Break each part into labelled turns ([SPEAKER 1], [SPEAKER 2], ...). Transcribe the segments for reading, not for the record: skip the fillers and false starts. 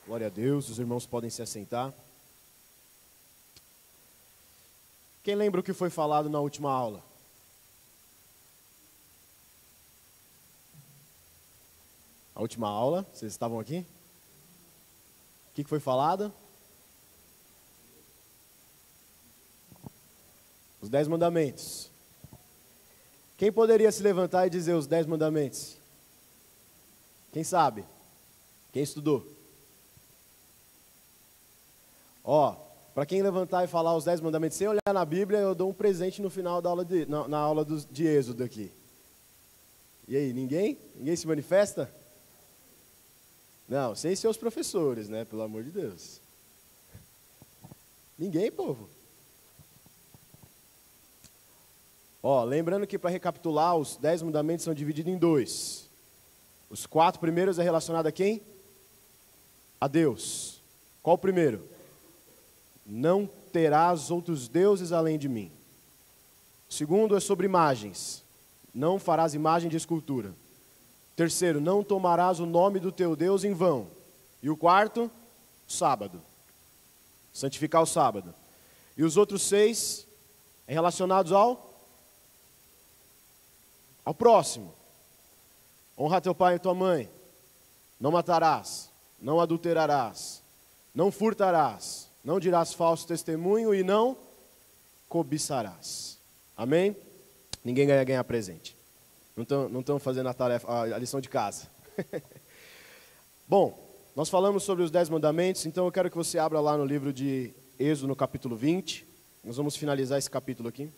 [SPEAKER 1] Glória a Deus, os irmãos podem se assentar. Quem lembra o que foi falado na última aula? A última aula, vocês estavam aqui? O que foi falado? Os 10 mandamentos. Quem poderia se levantar e dizer os 10 mandamentos? Quem sabe? Quem estudou? Ó, para quem levantar e falar os 10 mandamentos sem olhar na Bíblia, eu dou um presente no final da aula na aula de Êxodo aqui. E aí, ninguém? Ninguém se manifesta? Não, sem seus professores, né? Pelo amor de Deus. Ninguém, povo. Ó, lembrando que para recapitular, os 10 mandamentos são divididos em 2. Os 4 primeiros é relacionado a quem? A Deus. Qual o primeiro? Não terás outros deuses além de mim. O segundo é sobre imagens. Não farás imagem de escultura. Terceiro, não tomarás o nome do teu Deus em vão. E o quarto, sábado. Santificar o sábado. E os outros 6 relacionados ao próximo. Honra teu pai e tua mãe. Não matarás. Não adulterarás. Não furtarás. Não dirás falso testemunho e não cobiçarás. Amém? Ninguém vai ganhar presente. Não estão fazendo a lição de casa. Bom, nós falamos sobre os 10 mandamentos, então eu quero que você abra lá no livro de Êxodo, no capítulo 20. Nós vamos finalizar esse capítulo aqui.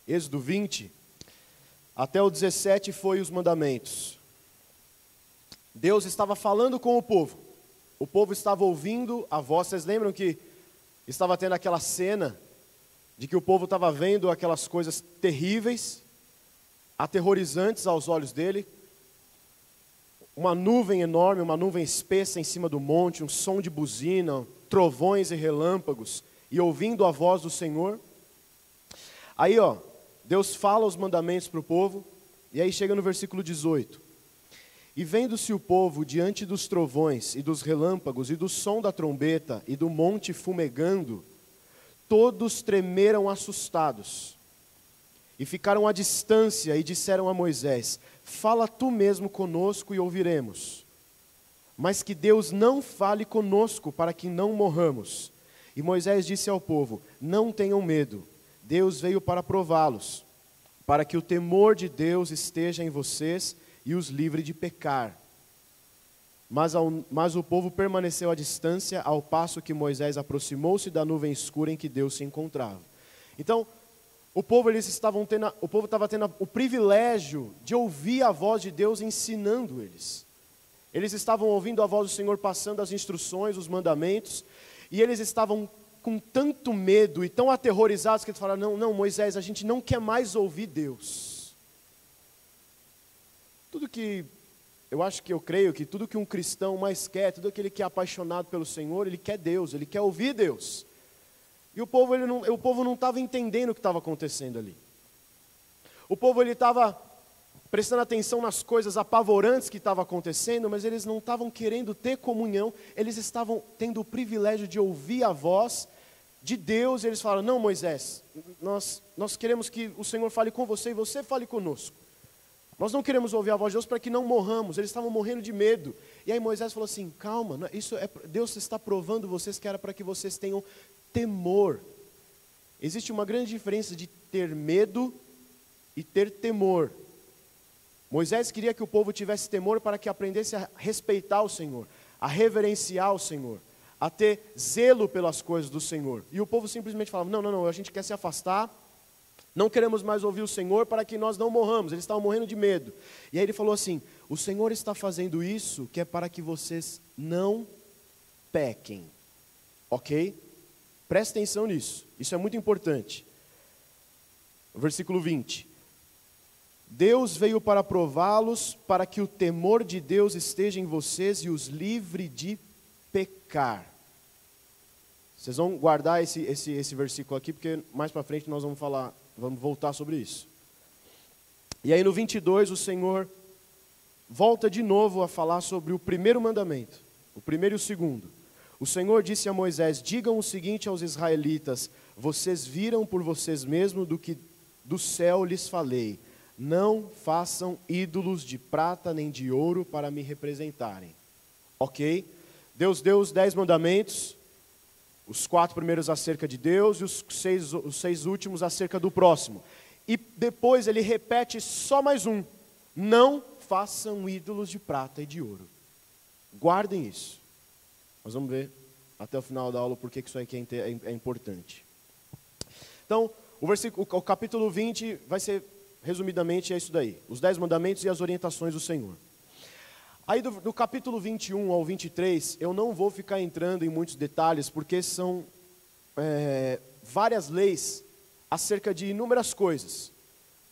[SPEAKER 1] Êxodo 20, até o 17 foi os mandamentos. Deus estava falando com o povo estava ouvindo a voz. Vocês lembram que estava tendo aquela cena de que o povo estava vendo aquelas coisas terríveis, aterrorizantes aos olhos dele? Uma nuvem enorme, uma nuvem espessa em cima do monte, um som de buzina, trovões e relâmpagos, e ouvindo a voz do Senhor. Aí, Deus fala os mandamentos para o povo, e aí chega no versículo 18. E vendo-se o povo diante dos trovões e dos relâmpagos e do som da trombeta e do monte fumegando, todos tremeram assustados e ficaram à distância e disseram a Moisés: fala tu mesmo conosco e ouviremos. Mas que Deus não fale conosco para que não morramos. E Moisés disse ao povo: não tenham medo. Deus veio para prová-los, para que o temor de Deus esteja em vocês e os livre de pecar. Mas o povo permaneceu à distância, ao passo que Moisés aproximou-se da nuvem escura em que Deus se encontrava. Então, o povo estava tendo o privilégio de ouvir a voz de Deus ensinando eles. Eles estavam ouvindo a voz do Senhor passando as instruções, os mandamentos, e eles estavam com tanto medo e tão aterrorizados que eles falaram: não, Moisés, a gente não quer mais ouvir Deus. Eu creio que tudo que um cristão mais quer, tudo aquele que é apaixonado pelo Senhor, ele quer Deus, ele quer ouvir Deus. E o povo não estava entendendo o que estava acontecendo ali. O povo estava prestando atenção nas coisas apavorantes que estavam acontecendo, mas eles não estavam querendo ter comunhão, eles estavam tendo o privilégio de ouvir a voz de Deus, e eles falaram: não, Moisés, nós queremos que o Senhor fale com você e você fale conosco. Nós não queremos ouvir a voz de Deus para que não morramos. Eles estavam morrendo de medo. E aí Moisés falou assim: calma, Deus está provando vocês que era para que vocês tenham temor. Existe uma grande diferença de ter medo e ter temor. Moisés queria que o povo tivesse temor para que aprendesse a respeitar o Senhor, a reverenciar o Senhor, a ter zelo pelas coisas do Senhor. E o povo simplesmente falava: não, a gente quer se afastar, não queremos mais ouvir o Senhor para que nós não morramos. Eles estavam morrendo de medo. E aí ele falou assim: o Senhor está fazendo isso que é para que vocês não pequem. Ok? Presta atenção nisso. Isso é muito importante. Versículo 20. Deus veio para prová-los, para que o temor de Deus esteja em vocês e os livre de pecar. Vocês vão guardar esse versículo aqui, porque mais para frente nós vamos voltar sobre isso. E aí no 22 o Senhor volta de novo a falar sobre o primeiro mandamento, o primeiro e o segundo. O Senhor disse a Moisés: digam o seguinte aos israelitas: vocês viram por vocês mesmos do que do céu lhes falei. Não façam ídolos de prata nem de ouro para me representarem. Ok? Deus deu os 10 mandamentos, os 4 primeiros acerca de Deus e os 6 últimos acerca do próximo. E depois ele repete só mais um: não façam ídolos de prata e de ouro. Guardem isso. Nós vamos ver até o final da aula por que isso aqui é importante. Então, o capítulo 20 vai ser, resumidamente, é isso daí. Os 10 mandamentos e as orientações do Senhor. Aí do capítulo 21 ao 23, eu não vou ficar entrando em muitos detalhes, porque são várias leis acerca de inúmeras coisas,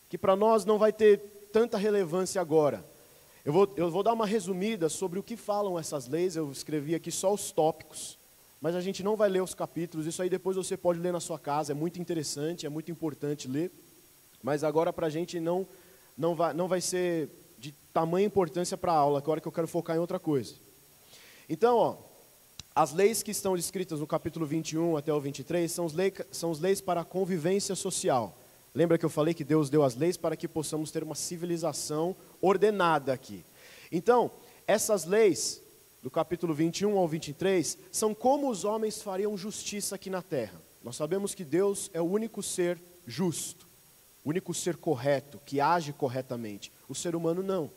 [SPEAKER 1] que para nós não vai ter tanta relevância agora. Eu vou dar uma resumida sobre o que falam essas leis. Eu escrevi aqui só os tópicos, mas a gente não vai ler os capítulos. Isso aí depois você pode ler na sua casa, é muito interessante, é muito importante ler. Mas agora para a gente não vai ser de tamanha importância para a aula, agora que eu quero focar em outra coisa. Então, as leis que estão descritas no capítulo 21 até o 23 são as leis para a convivência social. Lembra que eu falei que Deus deu as leis para que possamos ter uma civilização ordenada aqui. Então, essas leis, do capítulo 21 ao 23, são como os homens fariam justiça aqui na terra. Nós sabemos que Deus é o único ser justo, o único ser correto, que age corretamente. O ser humano não.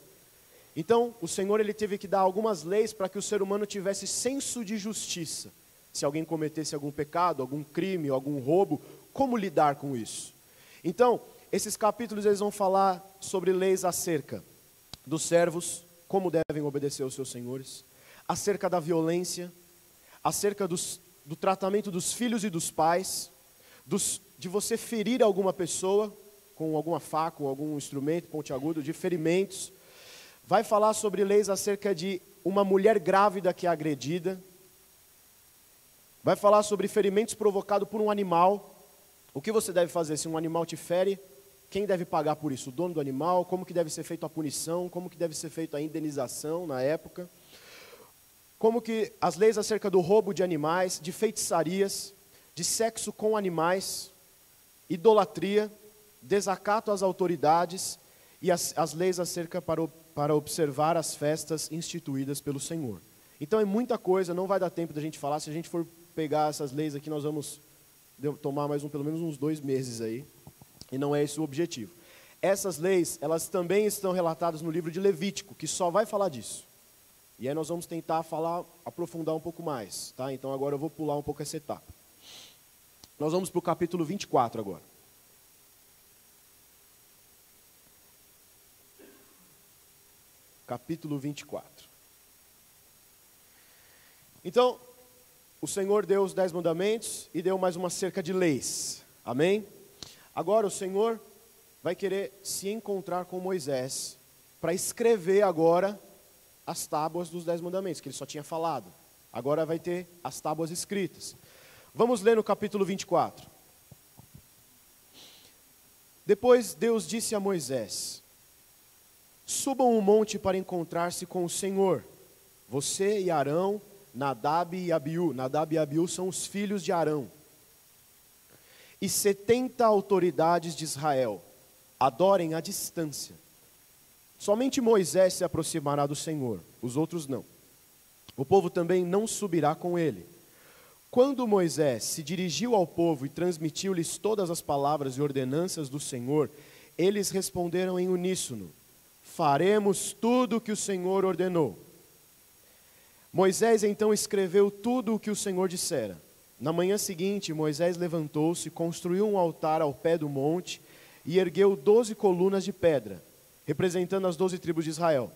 [SPEAKER 1] Então, o Senhor ele teve que dar algumas leis para que o ser humano tivesse senso de justiça. Se alguém cometesse algum pecado, algum crime, algum roubo, como lidar com isso? Então, esses capítulos eles vão falar sobre leis acerca dos servos, como devem obedecer aos seus senhores, acerca da violência, acerca do tratamento dos filhos e dos pais, de você ferir alguma pessoa com alguma faca, ou algum instrumento pontiagudo, de ferimentos. Vai falar sobre leis acerca de uma mulher grávida que é agredida. Vai falar sobre ferimentos provocados por um animal. O que você deve fazer se um animal te fere? Quem deve pagar por isso? O dono do animal? Como que deve ser feita a punição? Como que deve ser feita a indenização na época? Como que as leis acerca do roubo de animais, de feitiçarias, de sexo com animais, idolatria, desacato às autoridades e as leis acerca para observar as festas instituídas pelo Senhor. Então é muita coisa, não vai dar tempo da gente falar. Se a gente for pegar essas leis aqui, nós vamos tomar pelo menos uns 2 meses aí, e não é esse o objetivo. Essas leis, elas também estão relatadas no livro de Levítico, que só vai falar disso. E aí nós vamos tentar aprofundar um pouco mais, tá? Então agora eu vou pular um pouco essa etapa. Nós vamos para o capítulo 24 agora. Capítulo 24. Então, o Senhor deu os 10 mandamentos e deu mais uma cerca de leis. Amém? Agora o Senhor vai querer se encontrar com Moisés para escrever agora as tábuas dos 10 mandamentos, que ele só tinha falado. Agora vai ter as tábuas escritas. Vamos ler no capítulo 24. Depois Deus disse a Moisés: subam o monte para encontrar-se com o Senhor, você e Arão, Nadab e Abiú. Nadab e Abiú são os filhos de Arão. E 70 autoridades de Israel. Adorem à distância. Somente Moisés se aproximará do Senhor, os outros não. O povo também não subirá com ele. Quando Moisés se dirigiu ao povo e transmitiu-lhes todas as palavras e ordenanças do Senhor, eles responderam em uníssono: faremos tudo o que o Senhor ordenou. Moisés então escreveu tudo o que o Senhor dissera. Na manhã seguinte, Moisés levantou-se, construiu um altar ao pé do monte e ergueu 12 colunas de pedra, representando as 12 tribos de Israel.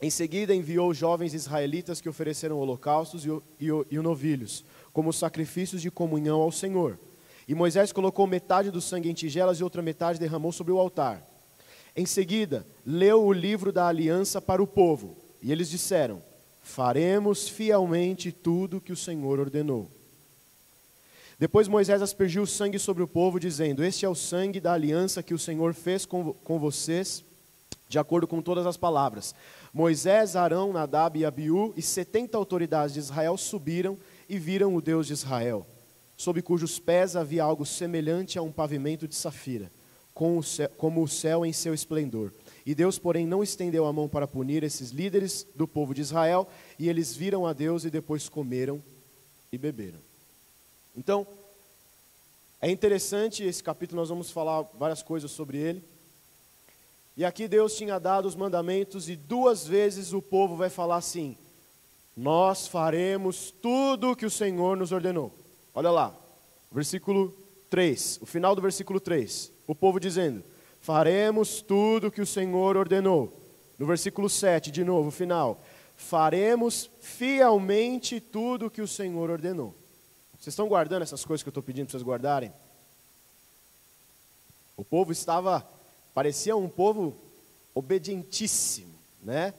[SPEAKER 1] Em seguida enviou jovens israelitas que ofereceram holocaustos e novilhos, como sacrifícios de comunhão ao Senhor. E Moisés colocou metade do sangue em tigelas e outra metade derramou sobre o altar. Em seguida, leu o livro da aliança para o povo, e eles disseram: faremos fielmente tudo o que o Senhor ordenou. Depois Moisés aspergiu o sangue sobre o povo, dizendo: este é o sangue da aliança que o Senhor fez com vocês, de acordo com todas as palavras. Moisés, Arão, Nadab e Abiú e 70 autoridades de Israel subiram e viram o Deus de Israel, sob cujos pés havia algo semelhante a um pavimento de safira, como o céu em seu esplendor. E Deus, porém, não estendeu a mão para punir esses líderes do povo de Israel, e eles viram a Deus e depois comeram e beberam. Então, é interessante esse capítulo, nós vamos falar várias coisas sobre ele. E aqui Deus tinha dado os mandamentos e 2 vezes o povo vai falar assim: nós faremos tudo o que o Senhor nos ordenou. Olha lá, versículo 3, o final do versículo 3, o povo dizendo: faremos tudo o que o Senhor ordenou. No versículo 7, de novo, o final: faremos fielmente tudo o que o Senhor ordenou. Vocês estão guardando essas coisas que eu estou pedindo para vocês guardarem? O povo parecia um povo obedientíssimo, né?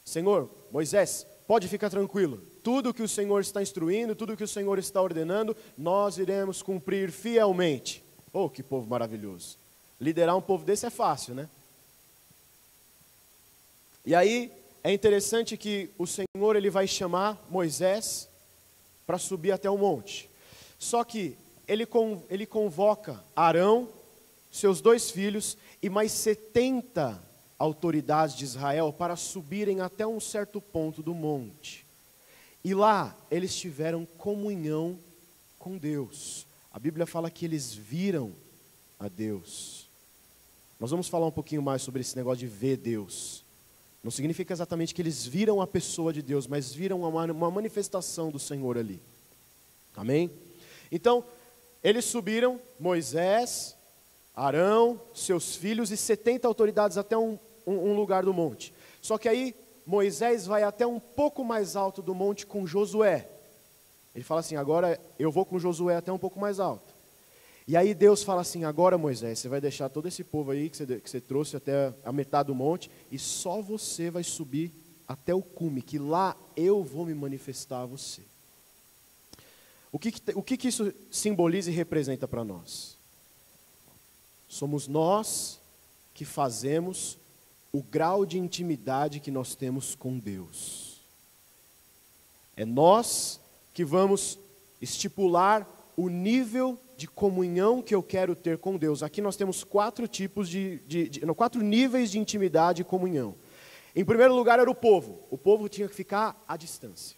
[SPEAKER 1] Senhor, Moisés, pode ficar tranquilo. Tudo que o Senhor está instruindo, tudo que o Senhor está ordenando, nós iremos cumprir fielmente. Oh, que povo maravilhoso. Liderar um povo desse é fácil, né? E aí, é interessante que o Senhor ele vai chamar Moisés para subir até o monte. Só que ele convoca Arão, seus 2 filhos e mais 70 autoridades de Israel para subirem até um certo ponto do monte. E lá eles tiveram comunhão com Deus. A Bíblia fala que eles viram a Deus. Nós vamos falar um pouquinho mais sobre esse negócio de ver Deus. Não significa exatamente que eles viram a pessoa de Deus, mas viram uma manifestação do Senhor ali. Amém? Então, eles subiram, Moisés, Arão, seus filhos e 70 autoridades até um lugar do monte. Só que aí, Moisés vai até um pouco mais alto do monte com Josué. Ele fala assim: agora eu vou com Josué até um pouco mais alto. E aí Deus fala assim: agora Moisés, você vai deixar todo esse povo aí que você trouxe até a metade do monte, e só você vai subir até o cume, que lá eu vou me manifestar a você. O que isso simboliza e representa para nós? Somos nós que fazemos o grau de intimidade que nós temos com Deus. É nós que vamos estipular o nível de comunhão que eu quero ter com Deus. Aqui nós temos 4 tipos 4 níveis de intimidade e comunhão. Em primeiro lugar era o povo. O povo tinha que ficar à distância.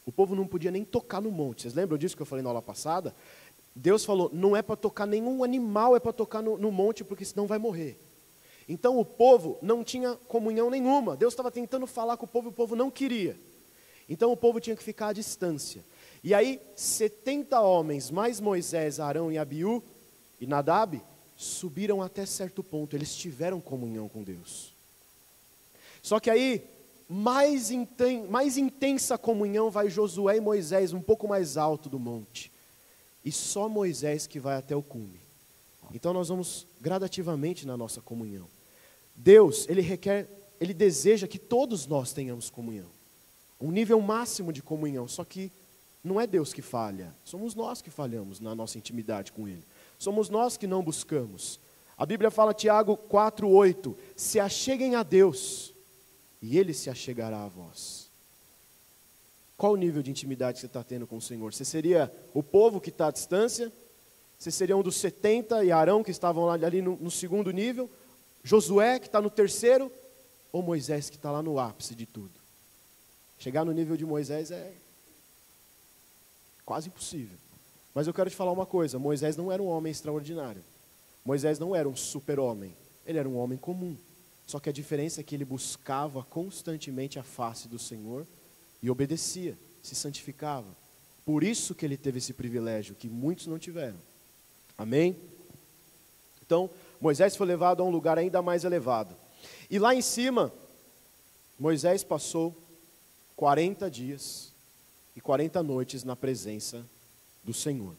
[SPEAKER 1] O povo não podia nem tocar no monte. Vocês lembram disso que eu falei na aula passada? Deus falou: não é para tocar nenhum animal, é para tocar no monte, porque senão vai morrer. Então o povo não tinha comunhão nenhuma. Deus estava tentando falar com o povo não queria. Então o povo tinha que ficar à distância. E aí 70 homens, mais Moisés, Arão e Abiú e Nadab, subiram até certo ponto. Eles tiveram comunhão com Deus. Só que aí, mais intensa comunhão vai Josué e Moisés, um pouco mais alto do monte. E só Moisés que vai até o cume. Então nós vamos gradativamente na nossa comunhão. Deus, Ele deseja que todos nós tenhamos comunhão. Um nível máximo de comunhão, só que não é Deus que falha, somos nós que falhamos na nossa intimidade com Ele. Somos nós que não buscamos. A Bíblia fala, Tiago 4:8, se acheguem a Deus, e Ele se achegará a vós. Qual o nível de intimidade que você está tendo com o Senhor? Você seria o povo que está à distância? Você seria um dos 70 e Arão que estavam ali no segundo nível? Josué que está no terceiro? Ou Moisés que está lá no ápice de tudo? Chegar no nível de Moisés é quase impossível. Mas eu quero te falar uma coisa, Moisés não era um homem extraordinário. Moisés não era um super-homem, ele era um homem comum. Só que a diferença é que ele buscava constantemente a face do Senhor e obedecia, se santificava. Por isso que ele teve esse privilégio, que muitos não tiveram. Amém? Então, Moisés foi levado a um lugar ainda mais elevado. E lá em cima, Moisés passou 40 dias e 40 noites na presença do Senhor.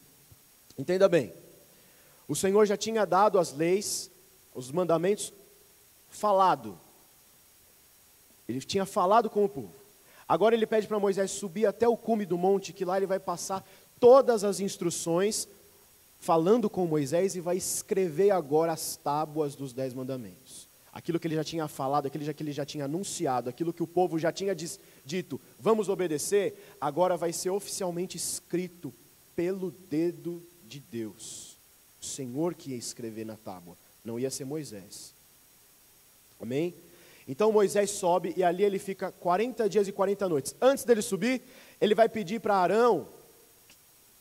[SPEAKER 1] Entenda bem, o Senhor já tinha dado as leis, os mandamentos, falado. Ele tinha falado com o povo. Agora ele pede para Moisés subir até o cume do monte, que lá ele vai passar todas as instruções, falando com Moisés, e vai escrever agora as tábuas dos 10 mandamentos. Aquilo que ele já tinha falado, aquilo que ele já tinha anunciado, aquilo que o povo já tinha dito, vamos obedecer, agora vai ser oficialmente escrito pelo dedo de Deus. O Senhor que ia escrever na tábua, não ia ser Moisés. Amém? Então Moisés sobe e ali ele fica 40 dias e 40 noites. Antes dele subir, ele vai pedir para Arão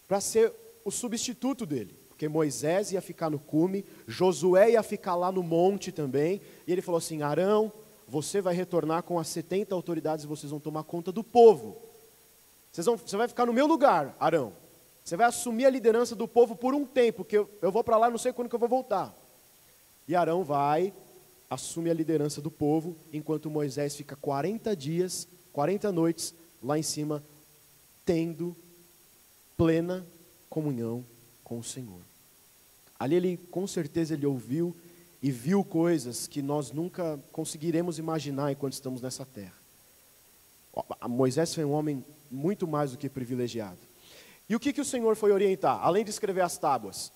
[SPEAKER 1] para ser o substituto dele. Porque Moisés ia ficar no cume, Josué ia ficar lá no monte também. E ele falou assim, Arão, você vai retornar com as 70 autoridades e vocês vão tomar conta do povo. Você vai ficar no meu lugar, Arão. Você vai assumir a liderança do povo por um tempo, que eu vou para lá, não sei quando que eu vou voltar. E Arão vai, assume a liderança do povo, enquanto Moisés fica 40 dias, 40 noites, lá em cima, tendo plena comunhão com o Senhor. Ali ele, com certeza, ele ouviu e viu coisas que nós nunca conseguiremos imaginar enquanto estamos nessa terra. Moisés foi um homem muito mais do que privilegiado. E o que o Senhor foi orientar? Além de escrever as tábuas,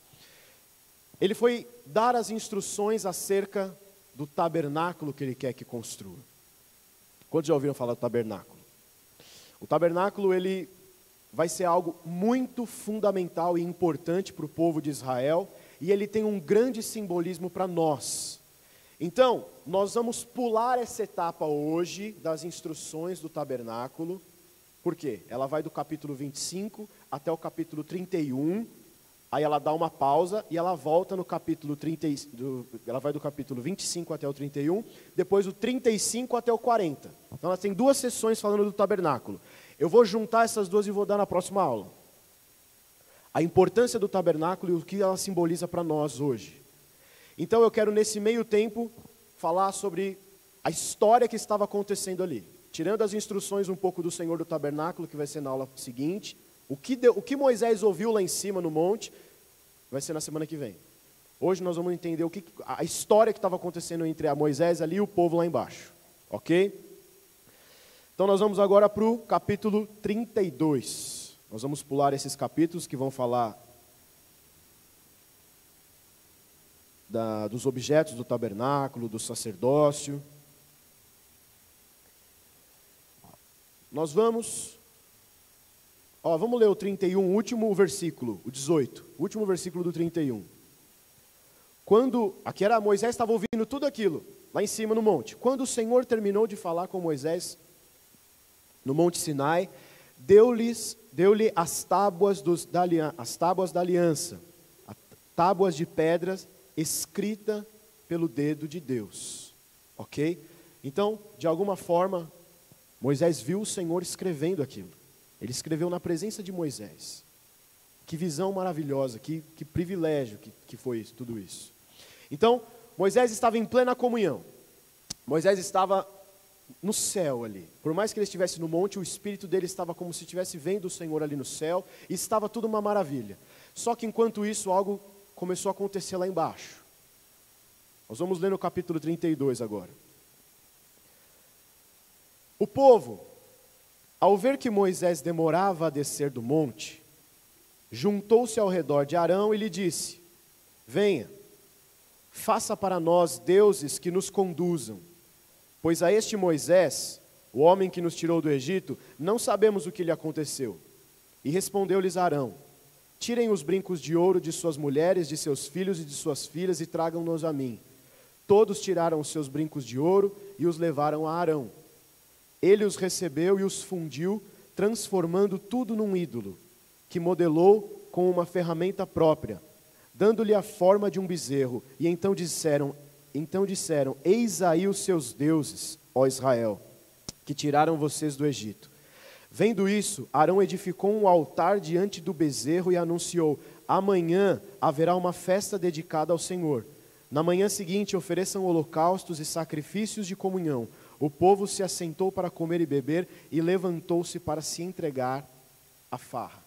[SPEAKER 1] ele foi dar as instruções acerca do tabernáculo que ele quer que construa. Quantos já ouviram falar do tabernáculo? O tabernáculo, ele vai ser algo muito fundamental e importante para o povo de Israel, e ele tem um grande simbolismo para nós. Então, nós vamos pular essa etapa hoje das instruções do tabernáculo. Por quê? Ela vai do capítulo 25 até o capítulo 31, aí ela dá uma pausa e ela volta no capítulo 30, ela vai do capítulo 25 até o 31, depois do 35 até o 40. Então ela tem 2 sessões falando do tabernáculo. Eu vou juntar essas 2 e vou dar na próxima aula. A importância do tabernáculo e o que ela simboliza para nós hoje. Então eu quero nesse meio tempo falar sobre a história que estava acontecendo ali. Tirando as instruções um pouco do Senhor do tabernáculo, que vai ser na aula seguinte. O que Moisés ouviu lá em cima no monte, vai ser na semana que vem. Hoje nós vamos entender a história que estava acontecendo entre a Moisés ali e o povo lá embaixo. Ok? Então nós vamos agora para o capítulo 32. Nós vamos pular esses capítulos que vão falar dos objetos do tabernáculo, do sacerdócio. Nós vamos ler o 31, o último versículo, o 18, o último versículo do 31. Moisés estava ouvindo tudo aquilo, lá em cima no monte. Quando o Senhor terminou de falar com Moisés, no monte Sinai, deu-lhe as tábuas da aliança, tábuas de pedras, escrita pelo dedo de Deus. Ok? Então, de alguma forma, Moisés viu o Senhor escrevendo aquilo. Ele escreveu na presença de Moisés. Que visão maravilhosa, que privilégio que foi tudo isso. Então, Moisés estava em plena comunhão. Moisés estava no céu ali. Por mais que ele estivesse no monte, o espírito dele estava como se estivesse vendo o Senhor ali no céu, e estava tudo uma maravilha. Só que enquanto isso, algo começou a acontecer lá embaixo. Nós vamos ler no capítulo 32 agora. O povo, ao ver que Moisés demorava a descer do monte, juntou-se ao redor de Arão e lhe disse: venha, faça para nós deuses que nos conduzam, pois a este Moisés, o homem que nos tirou do Egito, não sabemos o que lhe aconteceu. E respondeu-lhes Arão: tirem os brincos de ouro de suas mulheres, de seus filhos e de suas filhas e tragam-nos a mim. Todos tiraram os seus brincos de ouro e os levaram a Arão. Ele os recebeu e os fundiu, transformando tudo num ídolo, que modelou com uma ferramenta própria, dando-lhe a forma de um bezerro. E então disseram, eis aí os seus deuses, ó Israel, que tiraram vocês do Egito. Vendo isso, Arão edificou um altar diante do bezerro e anunciou: amanhã haverá uma festa dedicada ao Senhor. Na manhã seguinte ofereçam holocaustos e sacrifícios de comunhão. O povo se assentou para comer e beber e levantou-se para se entregar à farra.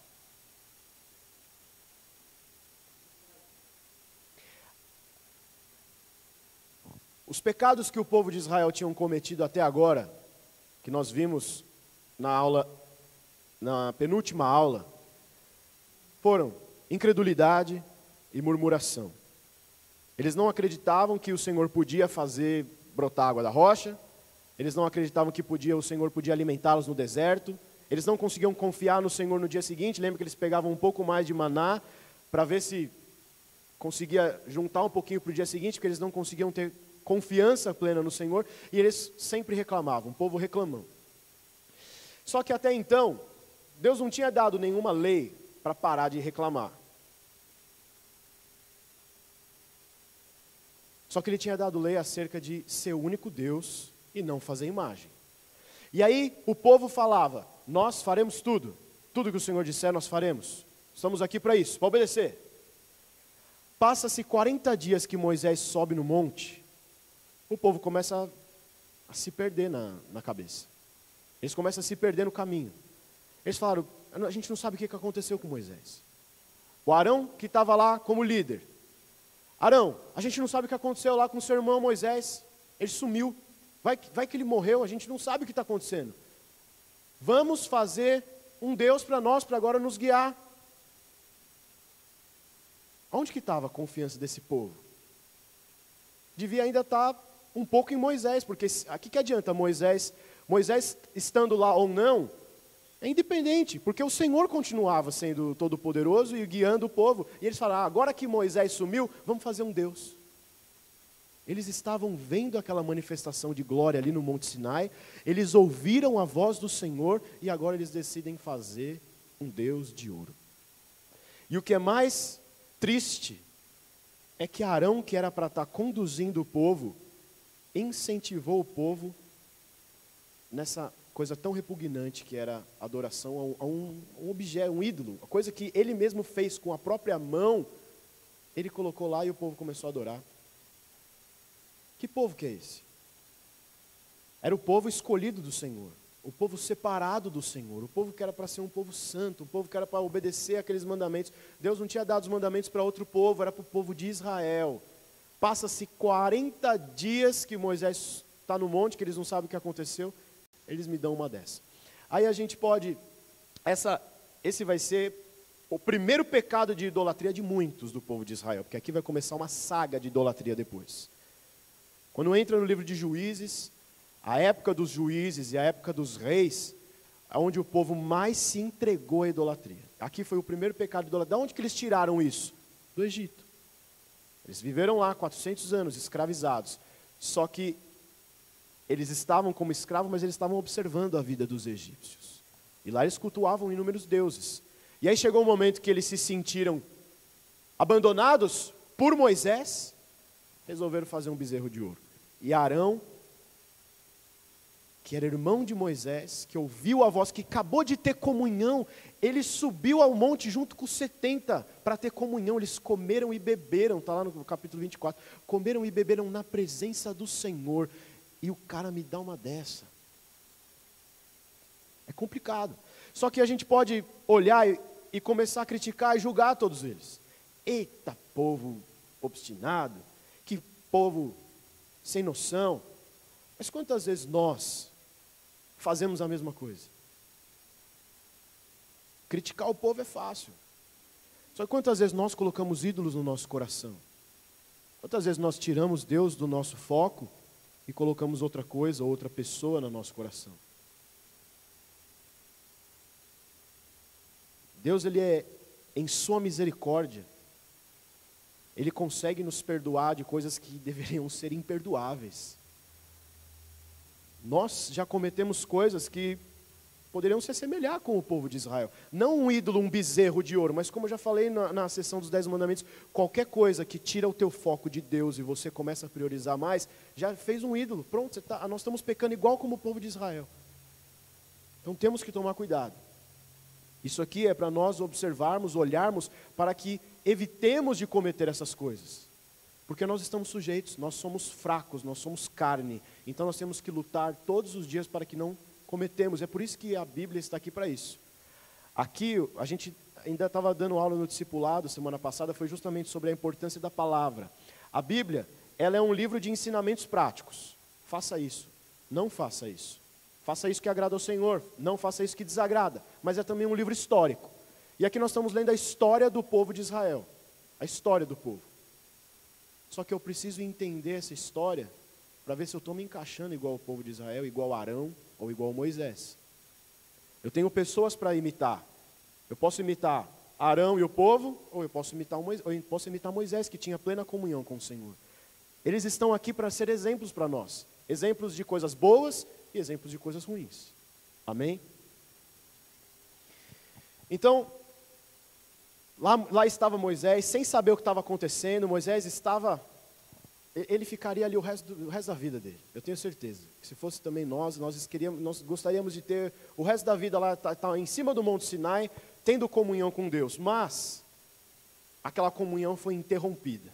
[SPEAKER 1] Os pecados que o povo de Israel tinham cometido até agora, que nós vimos na penúltima aula, foram incredulidade e murmuração. Eles não acreditavam que o Senhor podia fazer brotar água da rocha, eles não acreditavam que o Senhor podia alimentá-los no deserto, eles não conseguiam confiar no Senhor no dia seguinte. Lembra que eles pegavam um pouco mais de maná para ver se conseguia juntar um pouquinho para o dia seguinte, porque eles não conseguiam ter confiança plena no Senhor, e eles sempre reclamavam, o povo reclamando. Só que até então, Deus não tinha dado nenhuma lei para parar de reclamar. Só que Ele tinha dado lei acerca de ser o único Deus e não fazer imagem. E aí o povo falava, nós faremos tudo que o Senhor disser nós faremos. Estamos aqui para isso, para obedecer. Passa-se 40 dias que Moisés sobe no monte, o povo começa a se perder na cabeça. Eles começam a se perder no caminho. Eles falaram, a gente não sabe o que aconteceu com Moisés. O Arão, que estava lá como líder. Arão, a gente não sabe o que aconteceu lá com o seu irmão Moisés. Ele sumiu. Vai que ele morreu, a gente não sabe o que está acontecendo. Vamos fazer um Deus para nós, para agora nos guiar. Onde que estava a confiança desse povo? Devia ainda estar um pouco em Moisés, porque aqui que adianta Moisés estando lá ou não, é independente, porque o Senhor continuava sendo todo-poderoso e guiando o povo. E eles falaram, agora que Moisés sumiu, vamos fazer um Deus. Eles estavam vendo aquela manifestação de glória ali no Monte Sinai, eles ouviram a voz do Senhor e agora eles decidem fazer um Deus de ouro. E o que é mais triste é que Arão, que era para estar conduzindo o povo, incentivou o povo nessa coisa tão repugnante que era a adoração a um objeto, um ídolo, a coisa que ele mesmo fez com a própria mão, ele colocou lá e o povo começou a adorar. Que povo que é esse? Era o povo escolhido do Senhor, o povo separado do Senhor, o povo que era para ser um povo santo, o povo que era para obedecer aqueles mandamentos. Deus não tinha dado os mandamentos para outro povo, era para o povo de Israel. Passa-se 40 dias que Moisés está no monte, que eles não sabem o que aconteceu, eles me dão uma dessa. Aí a gente pode, esse vai ser o primeiro pecado de idolatria de muitos do povo de Israel, porque aqui vai começar uma saga de idolatria depois. Quando entra no livro de Juízes, a época dos juízes e a época dos reis, onde o povo mais se entregou à idolatria. Aqui foi o primeiro pecado de idolatria. De onde que eles tiraram isso? Do Egito. Eles viveram lá 400 anos escravizados, só que eles estavam como escravos, mas eles estavam observando a vida dos egípcios. E lá eles cultuavam inúmeros deuses. E aí chegou um momento que eles se sentiram abandonados por Moisés, resolveram fazer um bezerro de ouro. E Arão, que era irmão de Moisés, que ouviu a voz, que acabou de ter comunhão, ele subiu ao monte junto com os 70 para ter comunhão. Eles comeram e beberam, está lá no capítulo 24, comeram e beberam na presença do Senhor. E o cara me dá uma dessa. É complicado. Só que a gente pode olhar e começar a criticar e julgar todos eles. Eita, povo obstinado, que povo sem noção. Mas quantas vezes nós fazemos a mesma coisa? Criticar o povo é fácil. Só que quantas vezes nós colocamos ídolos no nosso coração? Quantas vezes nós tiramos Deus do nosso foco e colocamos outra coisa, outra pessoa no nosso coração? Deus, Ele é, em sua misericórdia, Ele consegue nos perdoar de coisas que deveriam ser imperdoáveis. Nós já cometemos coisas que poderiam se assemelhar com o povo de Israel. Não um ídolo, um bezerro de ouro, mas como eu já falei na sessão dos 10 mandamentos, qualquer coisa que tira o teu foco de Deus e você começa a priorizar mais, já fez um ídolo. Pronto, nós estamos pecando igual como o povo de Israel. Então temos que tomar cuidado. Isso aqui é para nós observarmos, olharmos, para que evitemos de cometer essas coisas. Porque nós estamos sujeitos, nós somos fracos, nós somos carne. Então nós temos que lutar todos os dias para que não cometemos. É por isso que a Bíblia está aqui para isso. Aqui, a gente ainda estava dando aula no discipulado, semana passada, foi justamente sobre a importância da palavra. A Bíblia, ela é um livro de ensinamentos práticos. Faça isso, não faça isso. Faça isso que agrada ao Senhor, não faça isso que desagrada. Mas é também um livro histórico. E aqui nós estamos lendo a história do povo de Israel. A história do povo. Só que eu preciso entender essa história para ver se eu estou me encaixando igual o povo de Israel, igual Arão ou igual Moisés. Eu tenho pessoas para imitar. Eu posso imitar Arão e o povo, ou eu posso imitar Moisés, que tinha plena comunhão com o Senhor. Eles estão aqui para ser exemplos para nós. Exemplos de coisas boas e exemplos de coisas ruins. Amém? Então, lá estava Moisés, sem saber o que estava acontecendo. Moisés ele ficaria ali o resto da vida dele. Eu tenho certeza. Que se fosse também nós gostaríamos de ter o resto da vida lá, tá em cima do Monte Sinai, tendo comunhão com Deus. Mas, aquela comunhão foi interrompida,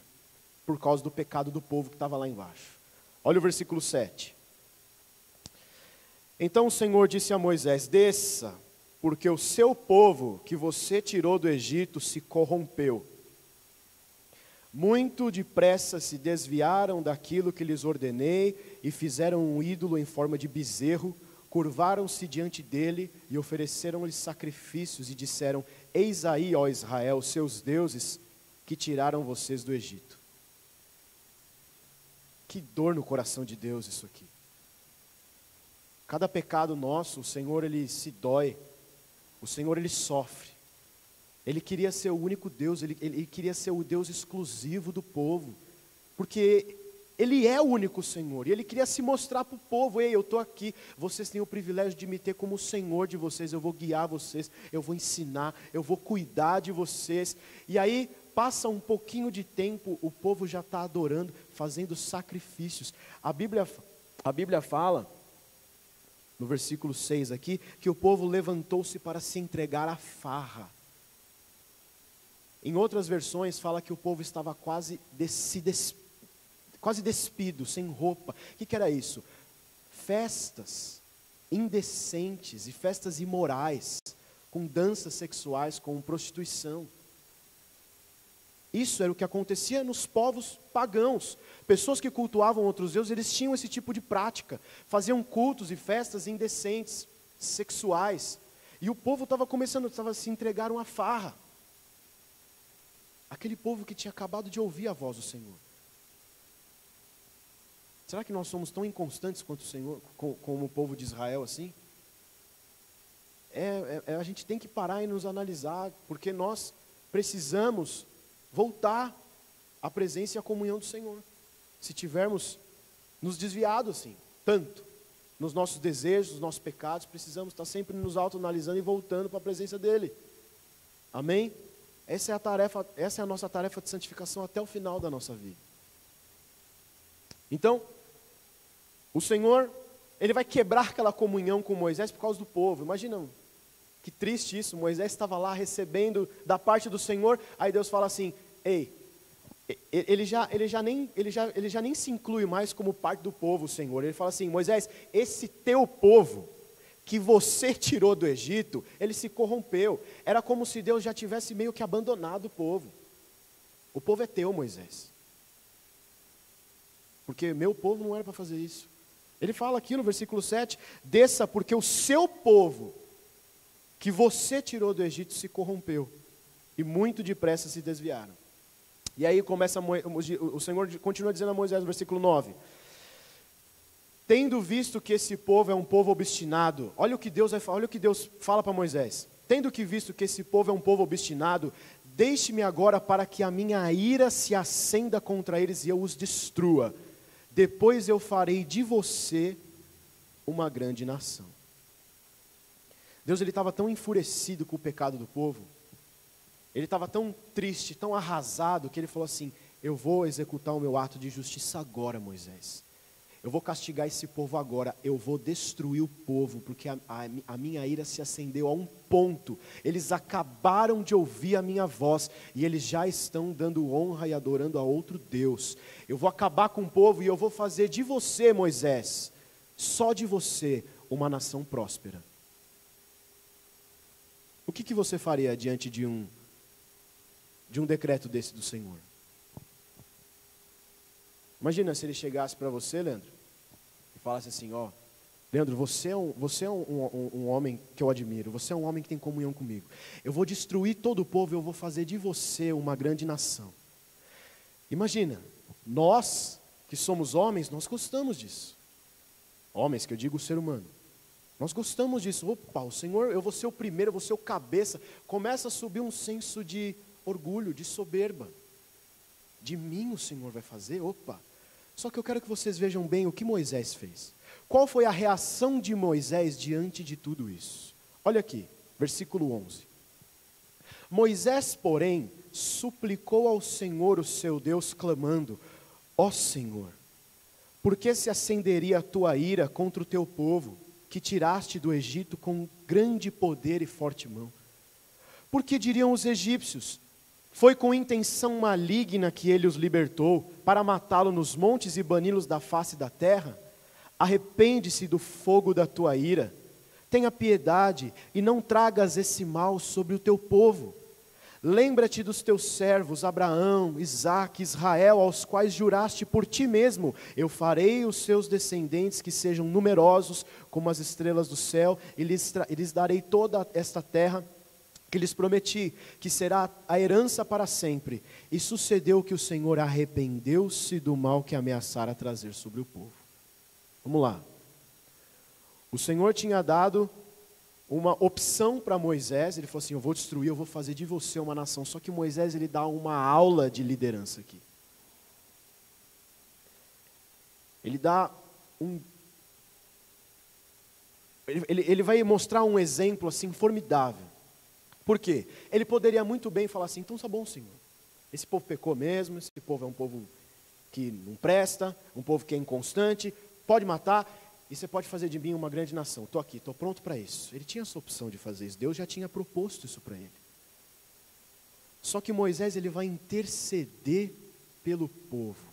[SPEAKER 1] por causa do pecado do povo que estava lá embaixo. Olha o versículo 7. Então o Senhor disse a Moisés: desça, porque o seu povo que você tirou do Egito se corrompeu. Muito depressa se desviaram daquilo que lhes ordenei e fizeram um ídolo em forma de bezerro, curvaram-se diante dele e ofereceram-lhe sacrifícios e disseram: eis aí, ó Israel, seus deuses que tiraram vocês do Egito. Que dor no coração de Deus isso aqui. Cada pecado nosso, o Senhor, Ele se dói. O Senhor, Ele sofre. Ele queria ser o único Deus, ele queria ser o Deus exclusivo do povo. Porque Ele é o único Senhor. E Ele queria se mostrar para o povo: ei, eu estou aqui. Vocês têm o privilégio de me ter como o Senhor de vocês. Eu vou guiar vocês, eu vou ensinar, eu vou cuidar de vocês. E aí, passa um pouquinho de tempo, o povo já está adorando, fazendo sacrifícios. A Bíblia fala, no versículo 6 aqui, que o povo levantou-se para se entregar à farra. Em outras versões fala que o povo estava quase despido, sem roupa. O que era isso? Festas indecentes e festas imorais, com danças sexuais, com prostituição. Isso era o que acontecia nos povos pagãos. Pessoas que cultuavam outros deuses, eles tinham esse tipo de prática. Faziam cultos e festas indecentes, sexuais. E o povo estava a se entregar uma farra. Aquele povo que tinha acabado de ouvir a voz do Senhor. Será que nós somos tão inconstantes quanto o Senhor, como o povo de Israel assim? A gente tem que parar e nos analisar, porque nós precisamos voltar à presença e à comunhão do Senhor. Se tivermos nos desviado assim, tanto, nos nossos desejos, nos nossos pecados, precisamos estar sempre nos autoanalisando e voltando para a presença dEle. Amém? Essa é a nossa tarefa de santificação até o final da nossa vida. Então, o Senhor, Ele vai quebrar aquela comunhão com Moisés por causa do povo. Imagina, que triste isso. Moisés estava lá recebendo da parte do Senhor, aí Deus fala assim: ei, ele já nem se inclui mais como parte do povo, Senhor. Ele fala assim: Moisés, esse teu povo que você tirou do Egito, ele se corrompeu. Era como se Deus já tivesse meio que abandonado o povo. O povo é teu, Moisés. Porque meu povo não era para fazer isso. Ele fala aqui no versículo 7, desça porque o seu povo, que você tirou do Egito, se corrompeu, e muito depressa se desviaram. E aí o Senhor continua dizendo a Moisés no versículo 9, tendo visto que esse povo é um povo obstinado, olha o que Deus fala para Moisés, tendo que visto que esse povo é um povo obstinado, deixe-me agora para que a minha ira se acenda contra eles e eu os destrua. Depois eu farei de você uma grande nação. Deus, ele estava tão enfurecido com o pecado do povo, ele estava tão triste, tão arrasado, que ele falou assim: eu vou executar o meu ato de justiça agora, Moisés. Eu vou castigar esse povo agora, eu vou destruir o povo, porque a minha ira se acendeu a um ponto. Eles acabaram de ouvir a minha voz, e eles já estão dando honra e adorando a outro Deus. Eu vou acabar com o povo, e eu vou fazer de você, Moisés, só de você, uma nação próspera. O que você faria diante de um decreto desse do Senhor? Imagina se ele chegasse para você, Leandro, e falasse assim: ó, Leandro, você é um homem que eu admiro, você é um homem que tem comunhão comigo. Eu vou destruir todo o povo, eu vou fazer de você uma grande nação. Imagina, nós que somos homens, nós gostamos disso. Homens, que eu digo o ser humano. Nós gostamos disso. Opa, o Senhor, eu vou ser o primeiro, eu vou ser o cabeça. Começa a subir um senso de orgulho, de soberba. De mim o Senhor vai fazer? Opa. Só que eu quero que vocês vejam bem o que Moisés fez. Qual foi a reação de Moisés diante de tudo isso? Olha aqui, versículo 11. Moisés, porém, suplicou ao Senhor, o seu Deus, clamando: ó Senhor, por que se acenderia a tua ira contra o teu povo, que tiraste do Egito com grande poder e forte mão? Porque diriam os egípcios: foi com intenção maligna que ele os libertou, para matá-lo nos montes e bani-los da face da terra? Arrepende-se do fogo da tua ira, tenha piedade e não tragas esse mal sobre o teu povo. Lembra-te dos teus servos, Abraão, Isaque, Israel, aos quais juraste por ti mesmo: eu farei os seus descendentes que sejam numerosos como as estrelas do céu, e lhes darei toda esta terra que lhes prometi, que será a herança para sempre. E sucedeu que o Senhor arrependeu-se do mal que ameaçara trazer sobre o povo. Vamos lá. O Senhor tinha dado uma opção para Moisés. Ele falou assim: eu vou destruir, eu vou fazer de você uma nação. Só que Moisés, ele dá uma aula de liderança aqui. Ele dá ele vai mostrar um exemplo assim formidável. Por quê? Ele poderia muito bem falar assim: então tá bom, Senhor, esse povo pecou mesmo, esse povo é um povo que não presta, um povo que é inconstante, pode matar, e você pode fazer de mim uma grande nação. Estou aqui, estou pronto para isso. Ele tinha essa opção de fazer isso, Deus já tinha proposto isso para ele. Só que Moisés, ele vai interceder pelo povo.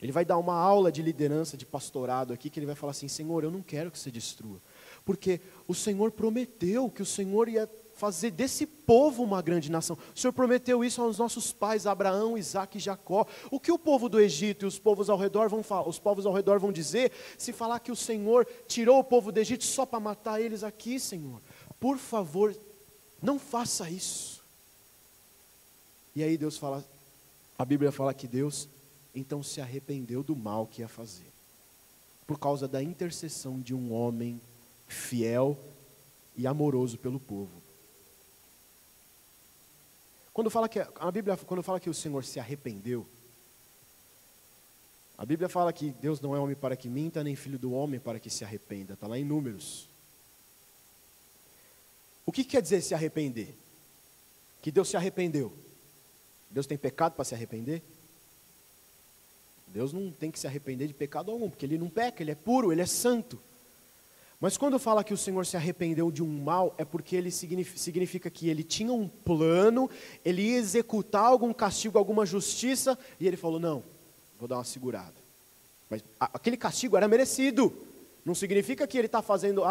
[SPEAKER 1] Ele vai dar uma aula de liderança, de pastorado aqui, que ele vai falar assim: Senhor, eu não quero que você destrua, porque o Senhor prometeu que o Senhor ia fazer desse povo uma grande nação. O Senhor prometeu isso aos nossos pais, Abraão, Isaque e Jacó. O que o povo do Egito e os povos ao redor vão falar? Os povos ao redor vão dizer, se falar que o Senhor tirou o povo do Egito só para matar eles aqui, Senhor. Por favor, não faça isso. E aí Deus fala, a Bíblia fala que Deus então se arrependeu do mal que ia fazer, por causa da intercessão de um homem fiel e amoroso pelo povo. Quando fala que a Bíblia, quando fala que o Senhor se arrependeu, a Bíblia fala que Deus não é homem para que minta, nem filho do homem para que se arrependa. Está lá em Números. O que quer dizer se arrepender? Que Deus se arrependeu. Deus tem pecado para se arrepender? Deus não tem que se arrepender de pecado algum, porque Ele não peca, Ele é puro, Ele é santo. Mas quando fala que o Senhor se arrependeu de um mal, é porque ele significa que ele tinha um plano, ele ia executar algum castigo, alguma justiça, e ele falou: não, vou dar uma segurada. Mas aquele castigo era merecido. Não significa que ele está fazendo,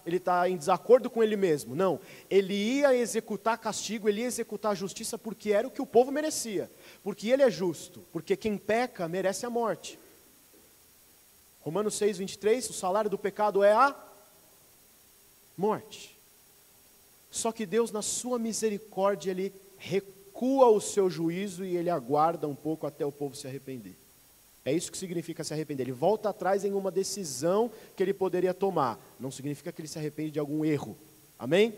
[SPEAKER 1] ele tá em desacordo com ele mesmo. Não, ele ia executar castigo, ele ia executar justiça porque era o que o povo merecia. Porque ele é justo, porque quem peca merece a morte. Romanos 6, 23, o salário do pecado é a morte. Só que Deus, na sua misericórdia, Ele recua o seu juízo e Ele aguarda um pouco até o povo se arrepender. É isso que significa se arrepender. Ele volta atrás em uma decisão que Ele poderia tomar. Não significa que Ele se arrepende de algum erro. Amém?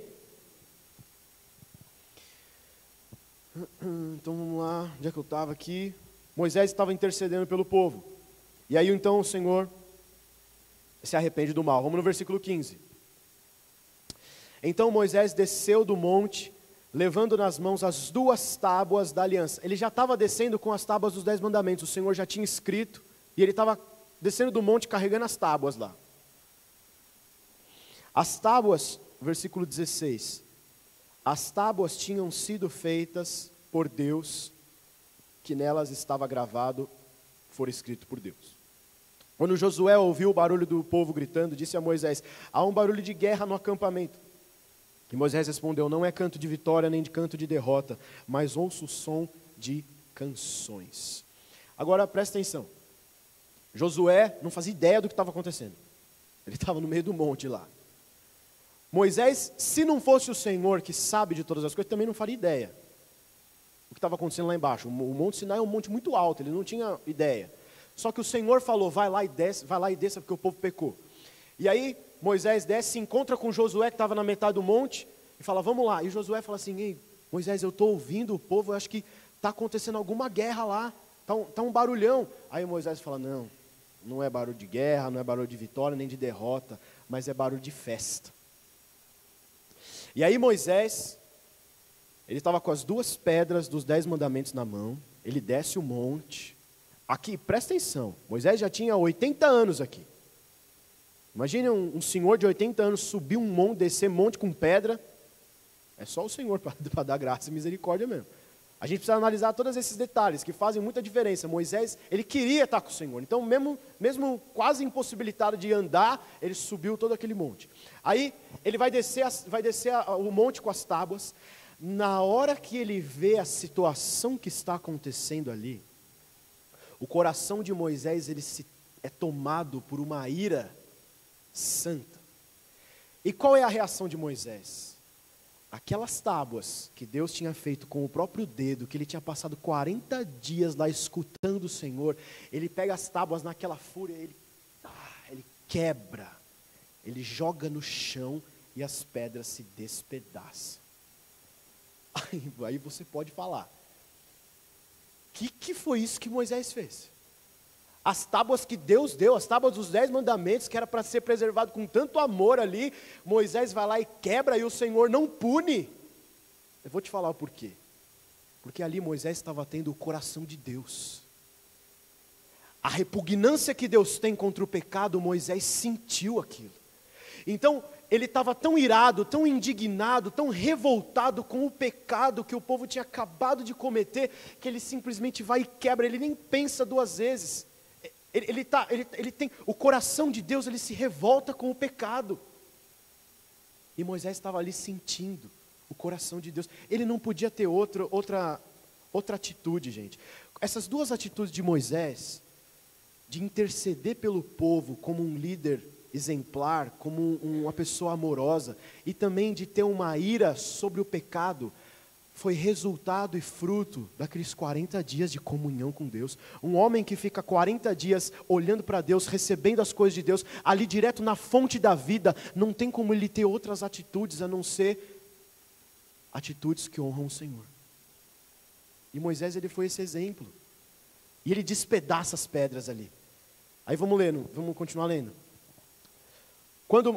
[SPEAKER 1] Então vamos lá, onde é que eu estava aqui? Moisés estava intercedendo pelo povo. E aí então o Senhor se arrepende do mal. Vamos no versículo 15. Então Moisés desceu do monte, levando nas mãos as 2 tábuas da aliança. Ele já estava descendo com as tábuas dos 10 mandamentos. O Senhor já tinha escrito, e ele estava descendo do monte carregando as tábuas lá. As tábuas, versículo 16. As tábuas tinham sido feitas por Deus, que nelas estava gravado, for escrito por Deus. Quando Josué ouviu o barulho do povo gritando, disse a Moisés: há um barulho de guerra no acampamento. E Moisés respondeu: não é canto de vitória nem de canto de derrota, mas ouço o som de canções. Agora presta atenção. Josué não fazia ideia do que estava acontecendo. Ele estava no meio do monte lá. Moisés, se não fosse o Senhor que sabe de todas as coisas, também não faria ideia do que estava acontecendo lá embaixo. O Monte Sinai é um monte muito alto, ele não tinha ideia. Só que o Senhor falou, vai lá e desça porque o povo pecou. E aí Moisés desce, se encontra com Josué que estava na metade do monte e fala, vamos lá. E Josué fala assim, ei, Moisés, eu estou ouvindo o povo, eu acho que está acontecendo alguma guerra lá, está um barulhão. Aí Moisés fala, não é barulho de guerra, não é barulho de vitória, nem de derrota, mas é barulho de festa. E aí Moisés, ele estava com as 2 pedras dos 10 mandamentos na mão, ele desce o monte. Aqui, presta atenção, Moisés já tinha 80 anos aqui. Imagine um senhor de 80 anos subir um monte, descer monte com pedra. É só o Senhor para dar graça e misericórdia mesmo. A gente precisa analisar todos esses detalhes que fazem muita diferença. Moisés, ele queria estar com o Senhor. Então, mesmo quase impossibilitado de andar, ele subiu todo aquele monte. Aí, ele vai descer o monte com as tábuas. Na hora que ele vê a situação que está acontecendo ali, o coração de Moisés é tomado por uma ira santa. E qual é a reação de Moisés? Aquelas tábuas que Deus tinha feito com o próprio dedo, que ele tinha passado 40 dias lá escutando o Senhor, ele pega as tábuas naquela fúria, ele quebra, ele joga no chão e as pedras se despedaçam. Aí você pode falar, o que foi isso que Moisés fez? As tábuas que Deus deu, as tábuas dos 10 mandamentos, que era para ser preservado com tanto amor ali, Moisés vai lá e quebra e o Senhor não pune. Eu vou te falar o porquê. Porque ali Moisés estava tendo o coração de Deus. A repugnância que Deus tem contra o pecado, Moisés sentiu aquilo. Então, ele estava tão irado, tão indignado, tão revoltado com o pecado que o povo tinha acabado de cometer, que ele simplesmente vai e quebra, ele nem pensa 2 vezes. Ele tem o coração de Deus, ele se revolta com o pecado. E Moisés estava ali sentindo o coração de Deus. Ele não podia ter outra atitude, gente. Essas 2 atitudes de Moisés, de interceder pelo povo como um líder exemplar, como uma pessoa amorosa, e também de ter uma ira sobre o pecado, foi resultado e fruto daqueles 40 dias de comunhão com Deus. Um homem que fica 40 dias olhando para Deus, recebendo as coisas de Deus, ali direto na fonte da vida, não tem como ele ter outras atitudes a não ser atitudes que honram o Senhor. E Moisés, ele foi esse exemplo. E ele despedaça as pedras ali. Aí vamos continuar lendo.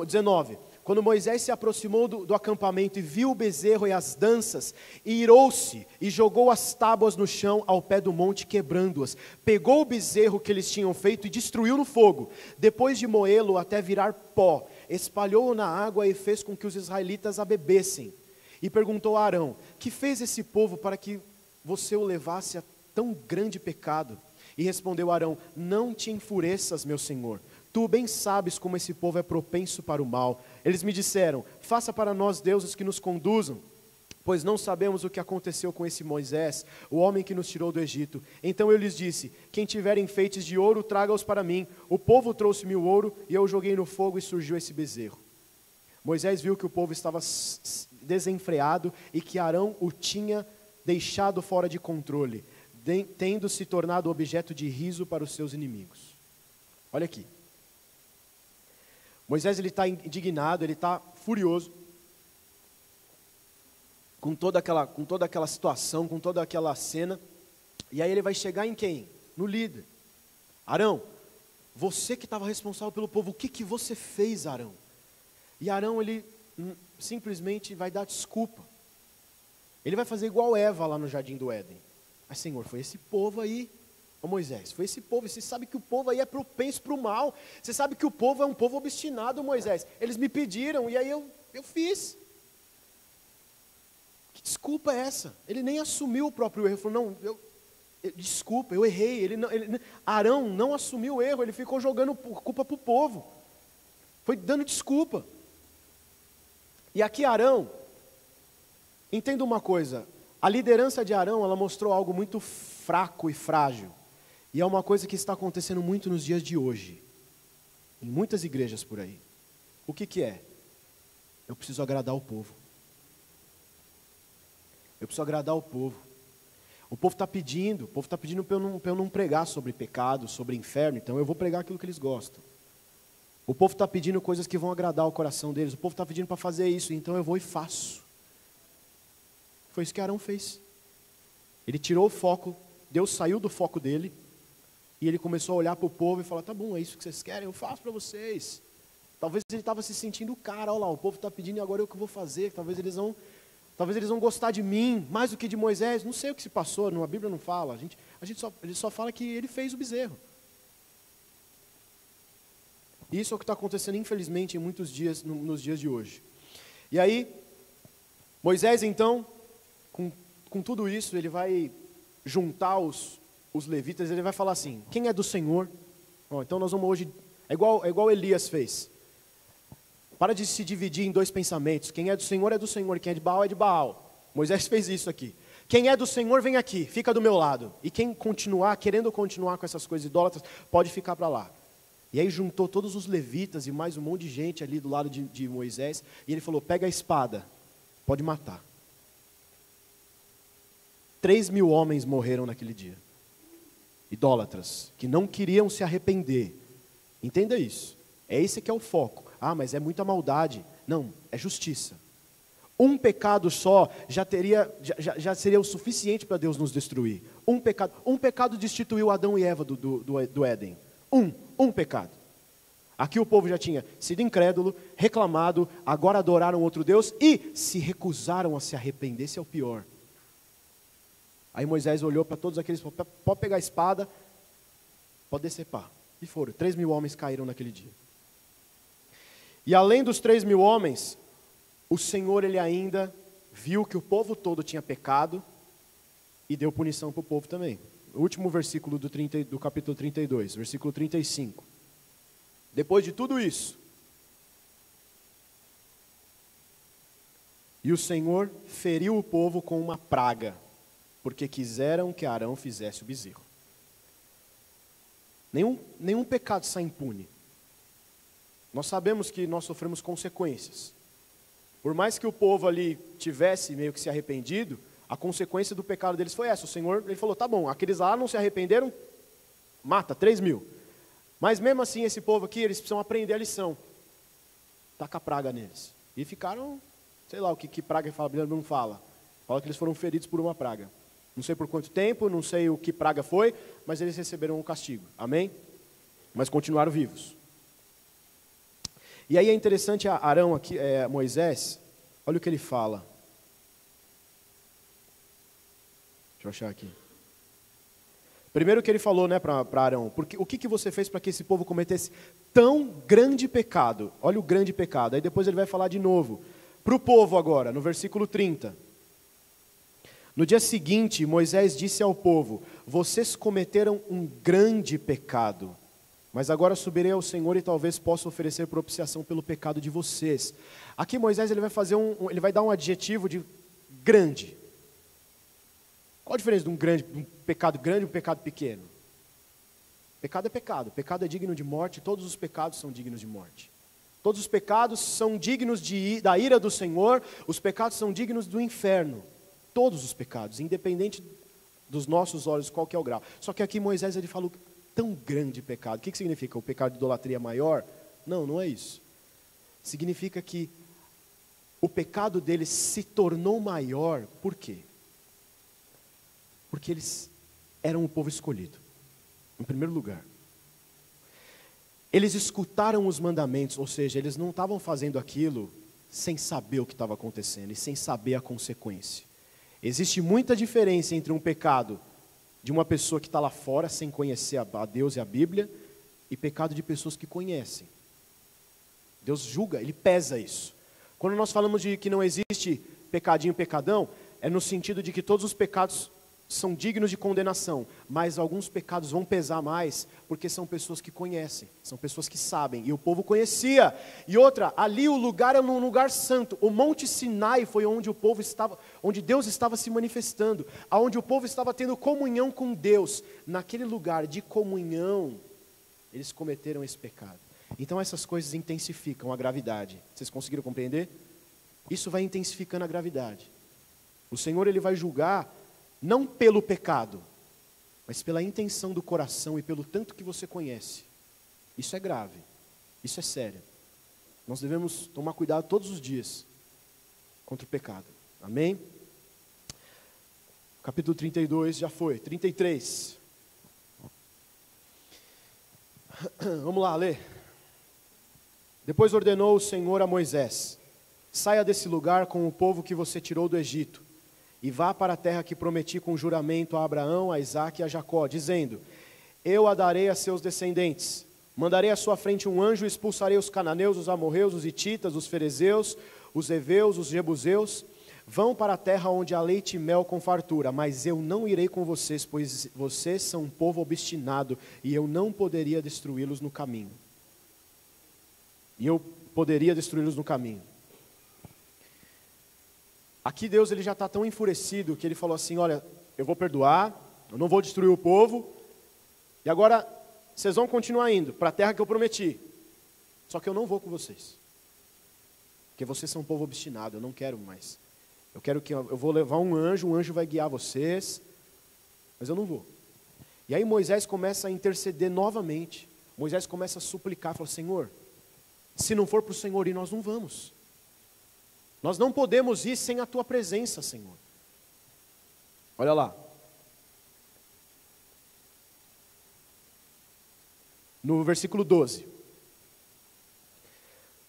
[SPEAKER 1] 19. Quando Moisés se aproximou do acampamento e viu o bezerro e as danças, irou-se e jogou as tábuas no chão ao pé do monte, quebrando-as. Pegou o bezerro que eles tinham feito e destruiu no fogo. Depois de moê-lo até virar pó, espalhou-o na água e fez com que os israelitas a bebessem. E perguntou a Arão, que fez esse povo para que você o levasse a tão grande pecado? E respondeu Arão, não te enfureças, meu senhor. Tu bem sabes como esse povo é propenso para o mal. Eles me disseram, faça para nós deuses que nos conduzam, pois não sabemos o que aconteceu com esse Moisés, o homem que nos tirou do Egito. Então eu lhes disse, quem tiver enfeites de ouro, traga-os para mim. O povo trouxe-me o ouro, e eu joguei no fogo e surgiu esse bezerro. Moisés viu que o povo estava desenfreado e que Arão o tinha deixado fora de controle, tendo se tornado objeto de riso para os seus inimigos. Olha aqui. Moisés, ele está indignado, ele está furioso com toda aquela situação, com toda aquela cena. E aí ele vai chegar em quem? No líder. Arão, você que estava responsável pelo povo, o que você fez, Arão? E Arão, ele simplesmente vai dar desculpa. Ele vai fazer igual Eva lá no Jardim do Éden. Mas Senhor, foi esse povo aí. Ô Moisés, foi esse povo, você sabe que o povo aí é propenso para o mal, você sabe que o povo é um povo obstinado, Moisés, eles me pediram e aí eu fiz. Que desculpa é essa? Ele nem assumiu o próprio erro, ele falou, não, desculpa, eu errei. Arão não assumiu o erro, ele ficou jogando culpa para o povo, foi dando desculpa. E aqui Arão, entenda uma coisa, a liderança de Arão, ela mostrou algo muito fraco e frágil. E é uma coisa que está acontecendo muito nos dias de hoje, em muitas igrejas por aí. O que que é? Eu preciso agradar o povo. Eu preciso agradar o povo. O povo está pedindo para eu não pregar sobre pecado, sobre inferno, então eu vou pregar aquilo que eles gostam. O povo está pedindo coisas que vão agradar o coração deles, o povo está pedindo para fazer isso, então eu vou e faço. Foi isso que Arão fez. Ele tirou o foco, Deus saiu do foco dele, e ele começou a olhar para o povo e falar, tá bom, é isso que vocês querem, eu faço para vocês. Talvez ele estava se sentindo o cara, olha lá, o povo está pedindo e agora eu que vou fazer, talvez eles vão gostar de mim, mais do que de Moisés, não sei o que se passou, a Bíblia não fala, ele só fala que ele fez o bezerro. Isso é o que está acontecendo, infelizmente, em muitos dias, nos dias de hoje. E aí, Moisés, então, com tudo isso, ele vai juntar os levitas, ele vai falar assim, quem é do Senhor? Então nós vamos hoje, é igual Elias fez. Para de se dividir em dois pensamentos, quem é do Senhor, quem é de Baal é de Baal. Moisés fez isso aqui. Quem é do Senhor, vem aqui, fica do meu lado. E quem querendo continuar com essas coisas idólatras, pode ficar para lá. E aí juntou todos os levitas e mais um monte de gente ali do lado de Moisés, e ele falou, pega a espada, pode matar. 3.000 homens morreram naquele dia. Idólatras, que não queriam se arrepender. Entenda isso. É esse que é o foco. Ah, mas é muita maldade. Não, é justiça. Um pecado só já seria o suficiente para Deus nos destruir. Um pecado destituiu Adão e Eva do Éden. Um pecado. Aqui o povo já tinha sido incrédulo, reclamado, agora adoraram outro Deus e se recusaram a se arrepender. Esse é o pior. Aí Moisés olhou para todos aqueles, pode pegar a espada, pode decepar. E foram, 3.000 homens caíram naquele dia. E além dos 3.000 homens, o Senhor ele ainda viu que o povo todo tinha pecado e deu punição para o povo também. O último versículo do capítulo 32, versículo 35. Depois de tudo isso, e o Senhor feriu o povo com uma praga, porque quiseram que Arão fizesse o bezerro. Nenhum pecado sai impune. Nós sabemos que nós sofremos consequências. Por mais que o povo ali tivesse meio que se arrependido, a consequência do pecado deles foi essa. O Senhor, ele falou, tá bom, aqueles lá não se arrependeram, mata, 3.000. Mas mesmo assim, esse povo aqui, eles precisam aprender a lição. Taca a praga neles. E ficaram, sei lá o que praga fala, a Bíblia não fala. Fala que eles foram feridos por uma praga. Não sei por quanto tempo, não sei o que praga foi, mas eles receberam um castigo. Amém? Mas continuaram vivos. E aí é interessante Arão aqui, Moisés, olha o que ele fala. Deixa eu achar aqui. Primeiro que ele falou, né, para Arão, porque, o que você fez para que esse povo cometesse tão grande pecado? Olha o grande pecado. Aí depois ele vai falar de novo. Para o povo agora, no versículo 30. No dia seguinte, Moisés disse ao povo, vocês cometeram um grande pecado, mas agora subirei ao Senhor e talvez possa oferecer propiciação pelo pecado de vocês. Aqui Moisés ele vai fazer ele vai dar um adjetivo de grande. Qual a diferença de um pecado grande e um pecado pequeno? Pecado é pecado. Pecado é digno de morte. Todos os pecados são dignos de morte. Todos os pecados são dignos da ira do Senhor. Os pecados são dignos do inferno. Todos os pecados, independente dos nossos olhos, qual que é o grau. Só que aqui Moisés ele falou tão grande pecado. O que significa? O pecado de idolatria maior? Não, não é isso. Significa que o pecado deles se tornou maior. Por quê? Porque eles eram o povo escolhido, em primeiro lugar. Eles escutaram os mandamentos, ou seja, eles não estavam fazendo aquilo sem saber o que estava acontecendo e sem saber a consequência. Existe muita diferença entre um pecado de uma pessoa que está lá fora, sem conhecer a Deus e a Bíblia, e pecado de pessoas que conhecem. Deus julga, Ele pesa isso. Quando nós falamos de que não existe pecadinho, pecadão, é no sentido de que todos os pecados são dignos de condenação, mas alguns pecados vão pesar mais, porque são pessoas que conhecem, são pessoas que sabem, e o povo conhecia. E outra, ali o lugar era um lugar santo, o Monte Sinai foi onde o povo estava, onde Deus estava se manifestando, aonde o povo estava tendo comunhão com Deus. Naquele lugar de comunhão, eles cometeram esse pecado. Então essas coisas intensificam a gravidade. Vocês conseguiram compreender? Isso vai intensificando a gravidade. O Senhor, Ele vai julgar não pelo pecado, mas pela intenção do coração e pelo tanto que você conhece. Isso é grave, isso é sério. Nós devemos tomar cuidado todos os dias contra o pecado. Amém? Capítulo 32 já foi. 33. Vamos lá, ler. Depois ordenou o Senhor a Moisés: saia desse lugar com o povo que você tirou do Egito, e vá para a terra que prometi com juramento a Abraão, a Isaque e a Jacó, dizendo: eu a darei a seus descendentes. Mandarei à sua frente um anjo e expulsarei os cananeus, os amorreus, os hititas, os ferezeus, os heveus, os jebuseus. Vão para a terra onde há leite e mel com fartura, mas eu não irei com vocês, pois vocês são um povo obstinado, e eu não poderia destruí-los no caminho. Aqui Deus, ele já está tão enfurecido que ele falou assim: olha, eu vou perdoar, eu não vou destruir o povo, e agora vocês vão continuar indo para a terra que eu prometi, só que eu não vou com vocês, porque vocês são um povo obstinado, eu não quero mais. Eu vou levar um anjo vai guiar vocês, mas eu não vou. E aí Moisés começa a interceder novamente, Moisés começa a suplicar, fala: Senhor, se não for para o Senhor ir, nós não vamos. Nós não podemos ir sem a Tua presença, Senhor. Olha lá. No versículo 12.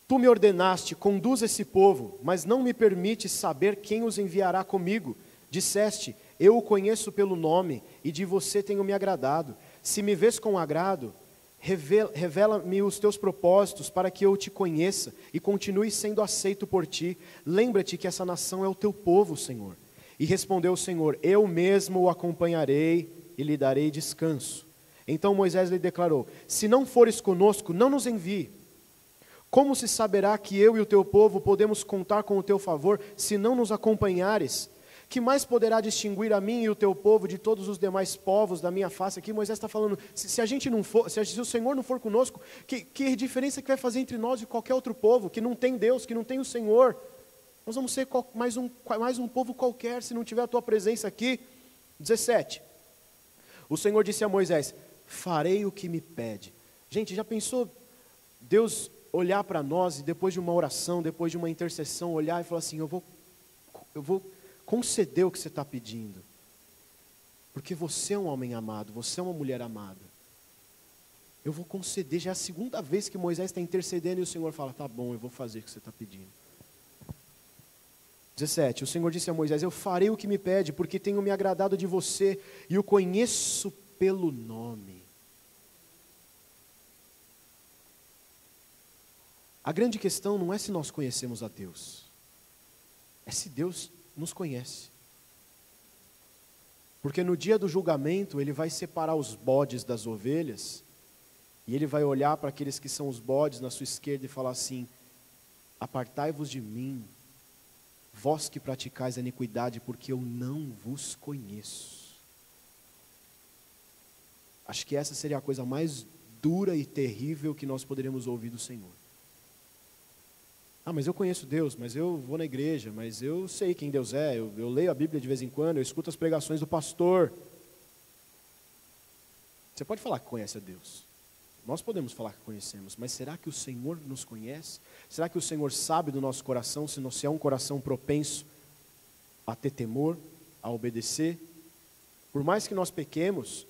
[SPEAKER 1] Tu me ordenaste, conduz esse povo, mas não me permites saber quem os enviará comigo. Disseste: eu o conheço pelo nome, e de você tenho me agradado. Se me vês com agrado, revela-me os teus propósitos, para que eu te conheça e continue sendo aceito por ti. Lembra-te que essa nação é o teu povo, Senhor. E respondeu o Senhor: eu mesmo o acompanharei e lhe darei descanso. Então Moisés lhe declarou: se não fores conosco, não nos envie. Como se saberá que eu e o teu povo podemos contar com o teu favor, se não nos acompanhares? Que mais poderá distinguir a mim e o teu povo de todos os demais povos da minha face? Aqui Moisés está falando: se a gente não for, se o Senhor não for conosco, que diferença que vai fazer entre nós e qualquer outro povo que não tem Deus, que não tem o Senhor? Nós vamos ser mais um povo qualquer se não tiver a tua presença aqui. 17. O Senhor disse a Moisés: farei o que me pede. Gente, já pensou Deus olhar para nós e depois de uma oração, depois de uma intercessão, olhar e falar assim: eu vou conceder o que você está pedindo, porque você é um homem amado, você é uma mulher amada, eu vou conceder. Já é a segunda vez que Moisés está intercedendo e o Senhor fala: tá bom, eu vou fazer o que você está pedindo. 17, o Senhor disse a Moisés: eu farei o que me pede, porque tenho me agradado de você e o conheço pelo nome. A grande questão não é se nós conhecemos a Deus, é se Deus nos conhece. Porque no dia do julgamento, Ele vai separar os bodes das ovelhas, e Ele vai olhar para aqueles que são os bodes na sua esquerda e falar assim: apartai-vos de mim, vós que praticais a iniquidade, porque eu não vos conheço. Acho que essa seria a coisa mais dura e terrível que nós poderíamos ouvir do Senhor. Ah, mas eu conheço Deus, mas eu vou na igreja, mas eu sei quem Deus é, eu leio a Bíblia de vez em quando, eu escuto as pregações do pastor. Você pode falar que conhece a Deus, nós podemos falar que conhecemos, mas será que o Senhor nos conhece? Será que o Senhor sabe do nosso coração, se é um coração propenso a ter temor, a obedecer? Por mais que nós pequemos,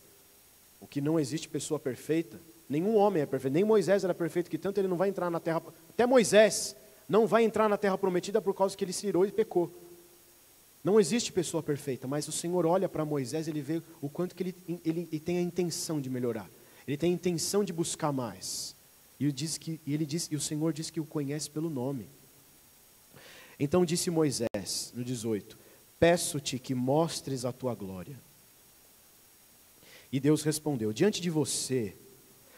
[SPEAKER 1] o que não existe pessoa perfeita, nenhum homem é perfeito, nem Moisés era perfeito, que tanto ele não vai entrar na terra, até Moisés não vai entrar na terra prometida por causa que ele se irou e pecou. Não existe pessoa perfeita, mas o Senhor olha para Moisés, ele vê o quanto que ele tem a intenção de melhorar, ele tem a intenção de buscar mais, e o Senhor diz que o conhece pelo nome. Então disse Moisés, no 18: peço-te que mostres a tua glória. E Deus respondeu: diante de você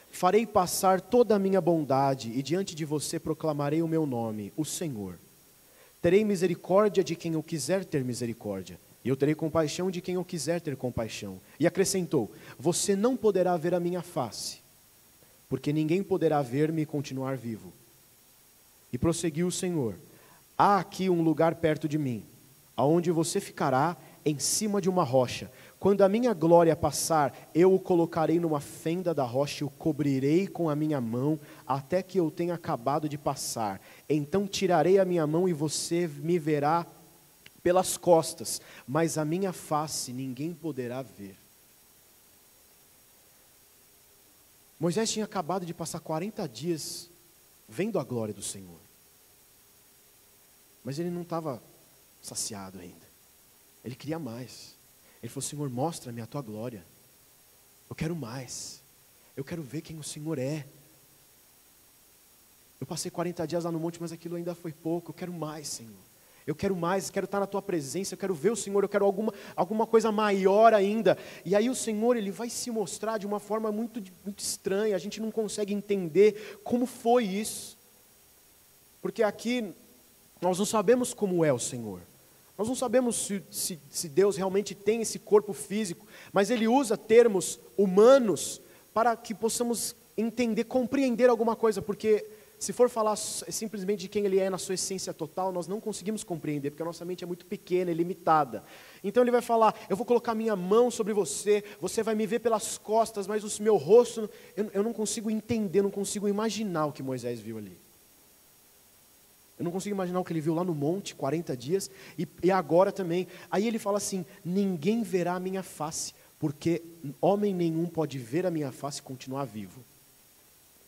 [SPEAKER 1] farei passar toda a minha bondade, e diante de você proclamarei o meu nome, o Senhor. Terei misericórdia de quem eu quiser ter misericórdia, e eu terei compaixão de quem eu quiser ter compaixão. E acrescentou: você não poderá ver a minha face, porque ninguém poderá ver-me e continuar vivo. E prosseguiu o Senhor: há aqui um lugar perto de mim, aonde você ficará em cima de uma rocha. Quando a minha glória passar, eu o colocarei numa fenda da rocha e o cobrirei com a minha mão, até que eu tenha acabado de passar. Então tirarei a minha mão e você me verá pelas costas, mas a minha face ninguém poderá ver. Moisés tinha acabado de passar 40 dias vendo a glória do Senhor. Mas ele não estava saciado ainda. Ele queria mais. Ele falou: Senhor, mostra-me a tua glória. Eu quero mais. Eu quero ver quem o Senhor é. Eu passei 40 dias lá no monte, mas aquilo ainda foi pouco. Eu quero mais, Senhor. Eu quero mais, quero estar na tua presença, eu quero ver o Senhor, eu quero alguma coisa maior ainda. E aí o Senhor, Ele vai se mostrar de uma forma muito estranha, a gente não consegue entender como foi isso. Porque aqui nós não sabemos como é o Senhor. Nós não sabemos se Deus realmente tem esse corpo físico, mas Ele usa termos humanos para que possamos entender, compreender alguma coisa, porque se for falar simplesmente de quem Ele é na sua essência total, nós não conseguimos compreender, porque a nossa mente é muito pequena e limitada. Então Ele vai falar: eu vou colocar minha mão sobre você, você vai me ver pelas costas, mas o meu rosto, eu não consigo entender, não consigo imaginar o que Moisés viu ali. Eu não consigo imaginar o que ele viu lá no monte, 40 dias, e agora também. Aí ele fala assim: ninguém verá a minha face, porque homem nenhum pode ver a minha face e continuar vivo.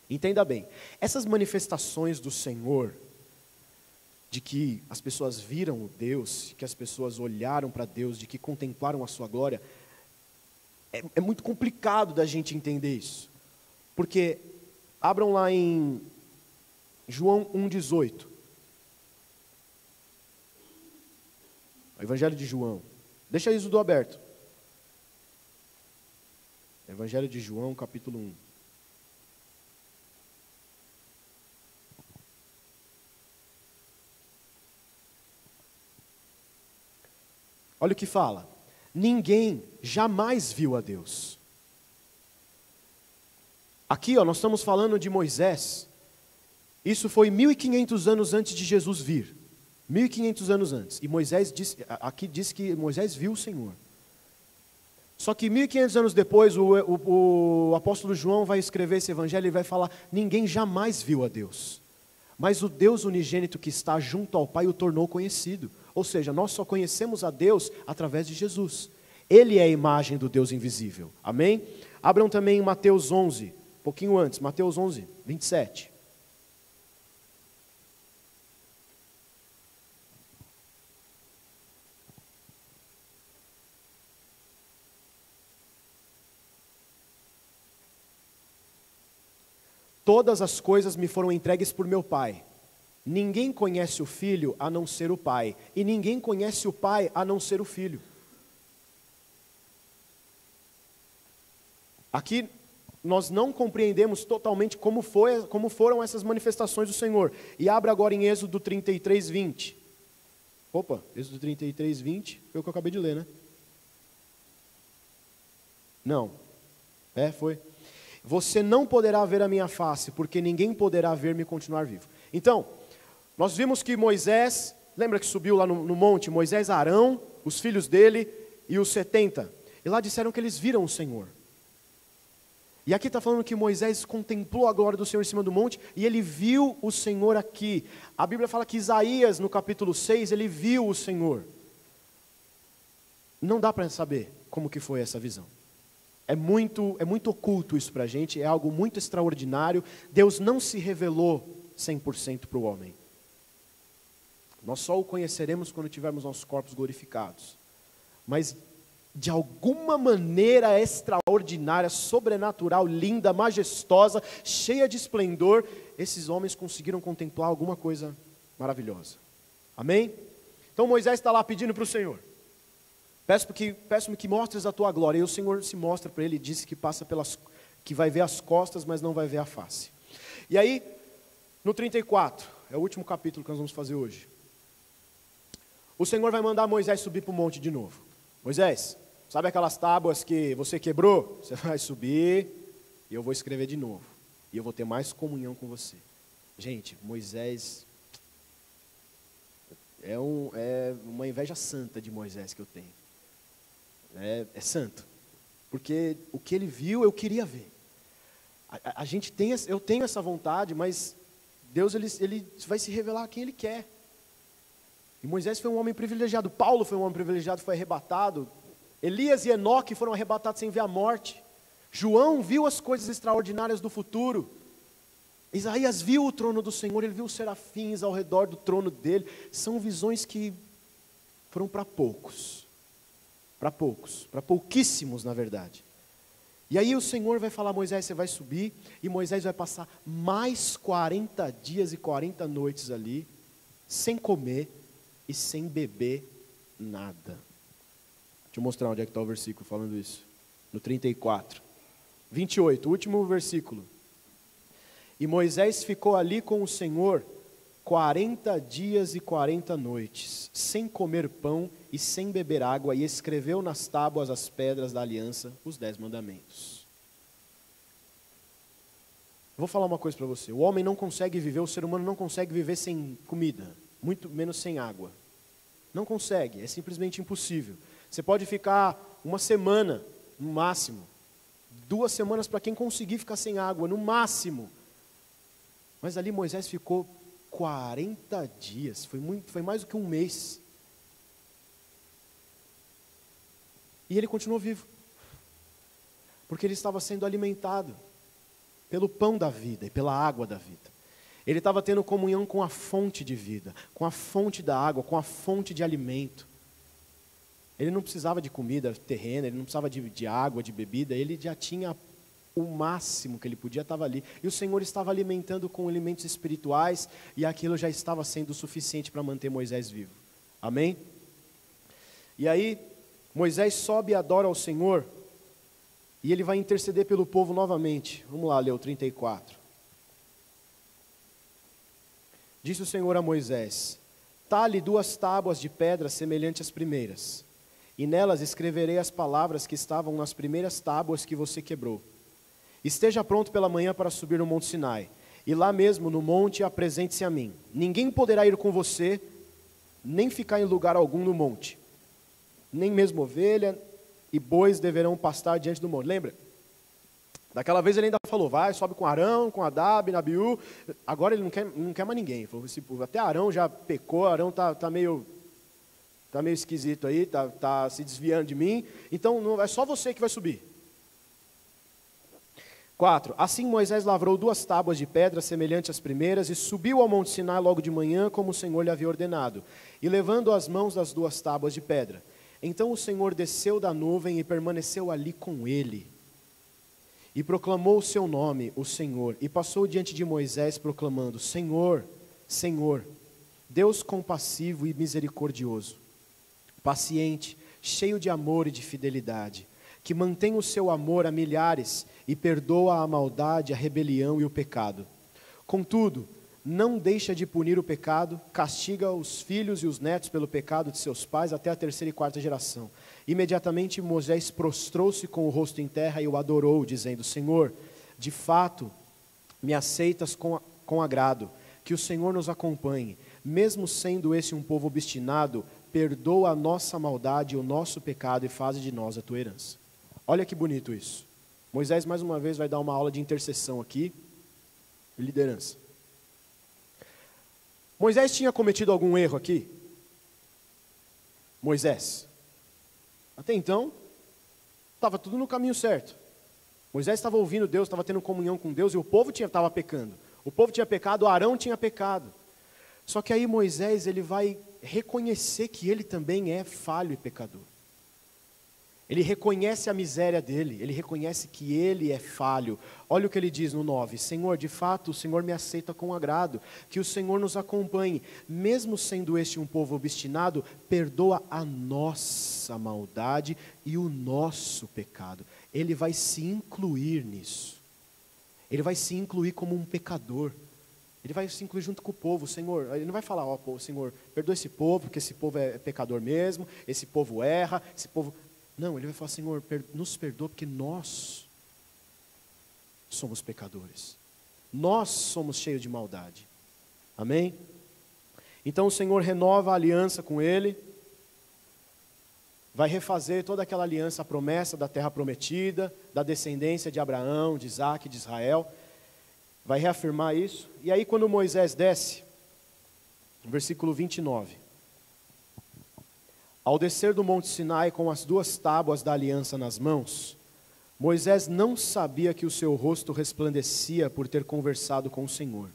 [SPEAKER 1] Entenda bem, essas manifestações do Senhor, de que as pessoas viram o Deus, que as pessoas olharam para Deus, de que contemplaram a sua glória, é muito complicado da gente entender isso. Porque, abram lá em João 1,18. Evangelho de João. Deixa isso do aberto. Evangelho de João, capítulo 1. Olha o que fala: ninguém jamais viu a Deus. Aqui, nós estamos falando de Moisés. Isso foi 1500 anos antes de Jesus vir. 1500 anos antes. E Moisés aqui diz que Moisés viu o Senhor. Só que 1500 anos depois, o apóstolo João vai escrever esse evangelho e vai falar: ninguém jamais viu a Deus. Mas o Deus unigênito que está junto ao Pai o tornou conhecido. Ou seja, nós só conhecemos a Deus através de Jesus. Ele é a imagem do Deus invisível. Amém? Abram também em Mateus 11, um pouquinho antes, Mateus 11, 27. Todas as coisas me foram entregues por meu Pai. Ninguém conhece o Filho a não ser o Pai, e ninguém conhece o Pai a não ser o Filho. Aqui nós não compreendemos totalmente como foram essas manifestações do Senhor. E abra agora em Êxodo 33, 20. Opa, Êxodo 33, 20, foi o que eu acabei de ler, né? Não. Foi. Você não poderá ver a minha face, porque ninguém poderá ver-me e continuar vivo. Então, nós vimos que Moisés, lembra que subiu lá no monte, Moisés, Arão, os filhos dele e os 70. E lá disseram que eles viram o Senhor. E aqui está falando que Moisés contemplou a glória do Senhor em cima do monte, e ele viu o Senhor aqui. A Bíblia fala que Isaías, no capítulo 6, ele viu o Senhor. Não dá para saber como que foi essa visão. É muito oculto isso para a gente, é algo muito extraordinário. Deus não se revelou 100% para o homem. Nós só o conheceremos quando tivermos nossos corpos glorificados. Mas, de alguma maneira extraordinária, sobrenatural, linda, majestosa, cheia de esplendor, esses homens conseguiram contemplar alguma coisa maravilhosa. Amém? Então Moisés está lá pedindo para o Senhor: Peço-me que mostres a tua glória. E o Senhor se mostra para ele e disse que vai ver as costas, mas não vai ver a face. E aí, no 34, é o último capítulo que nós vamos fazer hoje. O Senhor vai mandar Moisés subir para o monte de novo. Moisés, sabe aquelas tábuas que você quebrou? Você vai subir e eu vou escrever de novo. E eu vou ter mais comunhão com você. Gente, Moisés... É uma inveja santa de Moisés que eu tenho. É santo. Porque o que ele viu, eu queria ver. Eu tenho essa vontade, mas Deus ele vai se revelar a quem Ele quer. E Moisés foi um homem privilegiado. Paulo foi um homem privilegiado, foi arrebatado. Elias e Enoque foram arrebatados sem ver a morte. João viu as coisas extraordinárias do futuro. Isaías viu o trono do Senhor, ele viu os serafins ao redor do trono dele. São visões que foram para poucos. Para pouquíssimos na verdade. E aí o Senhor vai falar, Moisés, você vai subir, e Moisés vai passar mais 40 dias e 40 noites ali, sem comer e sem beber nada. Deixa eu mostrar onde é que está o versículo falando isso. No 34. 28, o último versículo. E Moisés ficou ali com o Senhor 40 dias e 40 noites, sem comer pão e sem beber água, e escreveu nas tábuas as pedras da aliança, os 10 mandamentos. Eu vou falar uma coisa para você, o homem não consegue viver, o ser humano não consegue viver sem comida, muito menos sem água. Não consegue, é simplesmente impossível. Você pode ficar uma semana, no máximo, 2 semanas para quem conseguir ficar sem água, no máximo. Mas ali Moisés ficou 40 dias, foi mais do que um mês. E ele continuou vivo, porque ele estava sendo alimentado pelo pão da vida e pela água da vida. Ele estava tendo comunhão com a fonte de vida, com a fonte da água, com a fonte de alimento. Ele não precisava de comida terrena, ele não precisava de água, de bebida, ele já tinha o máximo que ele podia, estava ali. E o Senhor estava alimentando com alimentos espirituais, e aquilo já estava sendo suficiente para manter Moisés vivo. Amém? E aí, Moisés sobe e adora ao Senhor, e ele vai interceder pelo povo novamente. Vamos lá ler o 34. Disse o Senhor a Moisés: talhe 2 tábuas de pedra semelhantes às primeiras, e nelas escreverei as palavras que estavam nas primeiras tábuas que você quebrou. Esteja pronto pela manhã para subir no Monte Sinai, e lá mesmo no monte apresente-se a mim. Ninguém poderá ir com você, nem ficar em lugar algum no monte. Nem mesmo ovelha e bois deverão pastar diante do monte. Lembra? Daquela vez ele ainda falou, vai, sobe com Arão, com Nadab, Abiú. Agora ele não quer mais ninguém. Falou, até Arão já pecou, Arão está meio esquisito aí, está se desviando de mim. Então é só você que vai subir. 4. Assim Moisés lavrou 2 tábuas de pedra semelhantes às primeiras e subiu ao monte Sinai logo de manhã, como o Senhor lhe havia ordenado, e levando as mãos das 2 tábuas de pedra. Então o Senhor desceu da nuvem e permaneceu ali com ele. E proclamou o seu nome, o Senhor, e passou diante de Moisés proclamando, Senhor, Senhor, Deus compassivo e misericordioso, paciente, cheio de amor e de fidelidade, que mantém o seu amor a milhares e perdoa a maldade, a rebelião e o pecado. Contudo, não deixa de punir o pecado, castiga os filhos e os netos pelo pecado de seus pais até a 3ª e 4ª geração. Imediatamente Moisés prostrou-se com o rosto em terra e o adorou, dizendo, Senhor, de fato, me aceitas com agrado, que o Senhor nos acompanhe, mesmo sendo esse um povo obstinado, perdoa a nossa maldade e o nosso pecado e faze de nós a tua herança. Olha que bonito isso. Moisés mais uma vez vai dar uma aula de intercessão aqui, de liderança. Moisés tinha cometido algum erro aqui? Moisés. Até então, estava tudo no caminho certo. Moisés estava ouvindo Deus, estava tendo comunhão com Deus e o povo estava pecando. O povo tinha pecado, Arão tinha pecado. Só que aí Moisés ele vai reconhecer que ele também é falho e pecador. Ele reconhece a miséria dele, ele reconhece que ele é falho. Olha o que ele diz no 9: Senhor, de fato o Senhor me aceita com agrado, que o Senhor nos acompanhe, mesmo sendo este um povo obstinado, perdoa a nossa maldade e o nosso pecado. Ele vai se incluir nisso, ele vai se incluir como um pecador, ele vai se incluir junto com o povo. Senhor, ele não vai falar, Senhor, perdoa esse povo, porque esse povo é pecador mesmo, esse povo erra, esse povo... Não, ele vai falar, Senhor, nos perdoa porque nós somos pecadores. Nós somos cheios de maldade. Amém? Então o Senhor renova a aliança com ele. Vai refazer toda aquela aliança, a promessa da terra prometida, da descendência de Abraão, de Isaac, de Israel. Vai reafirmar isso. E aí quando Moisés desce, no versículo 29... Ao descer do monte Sinai com as 2 tábuas da aliança nas mãos, Moisés não sabia que o seu rosto resplandecia por ter conversado com o Senhor.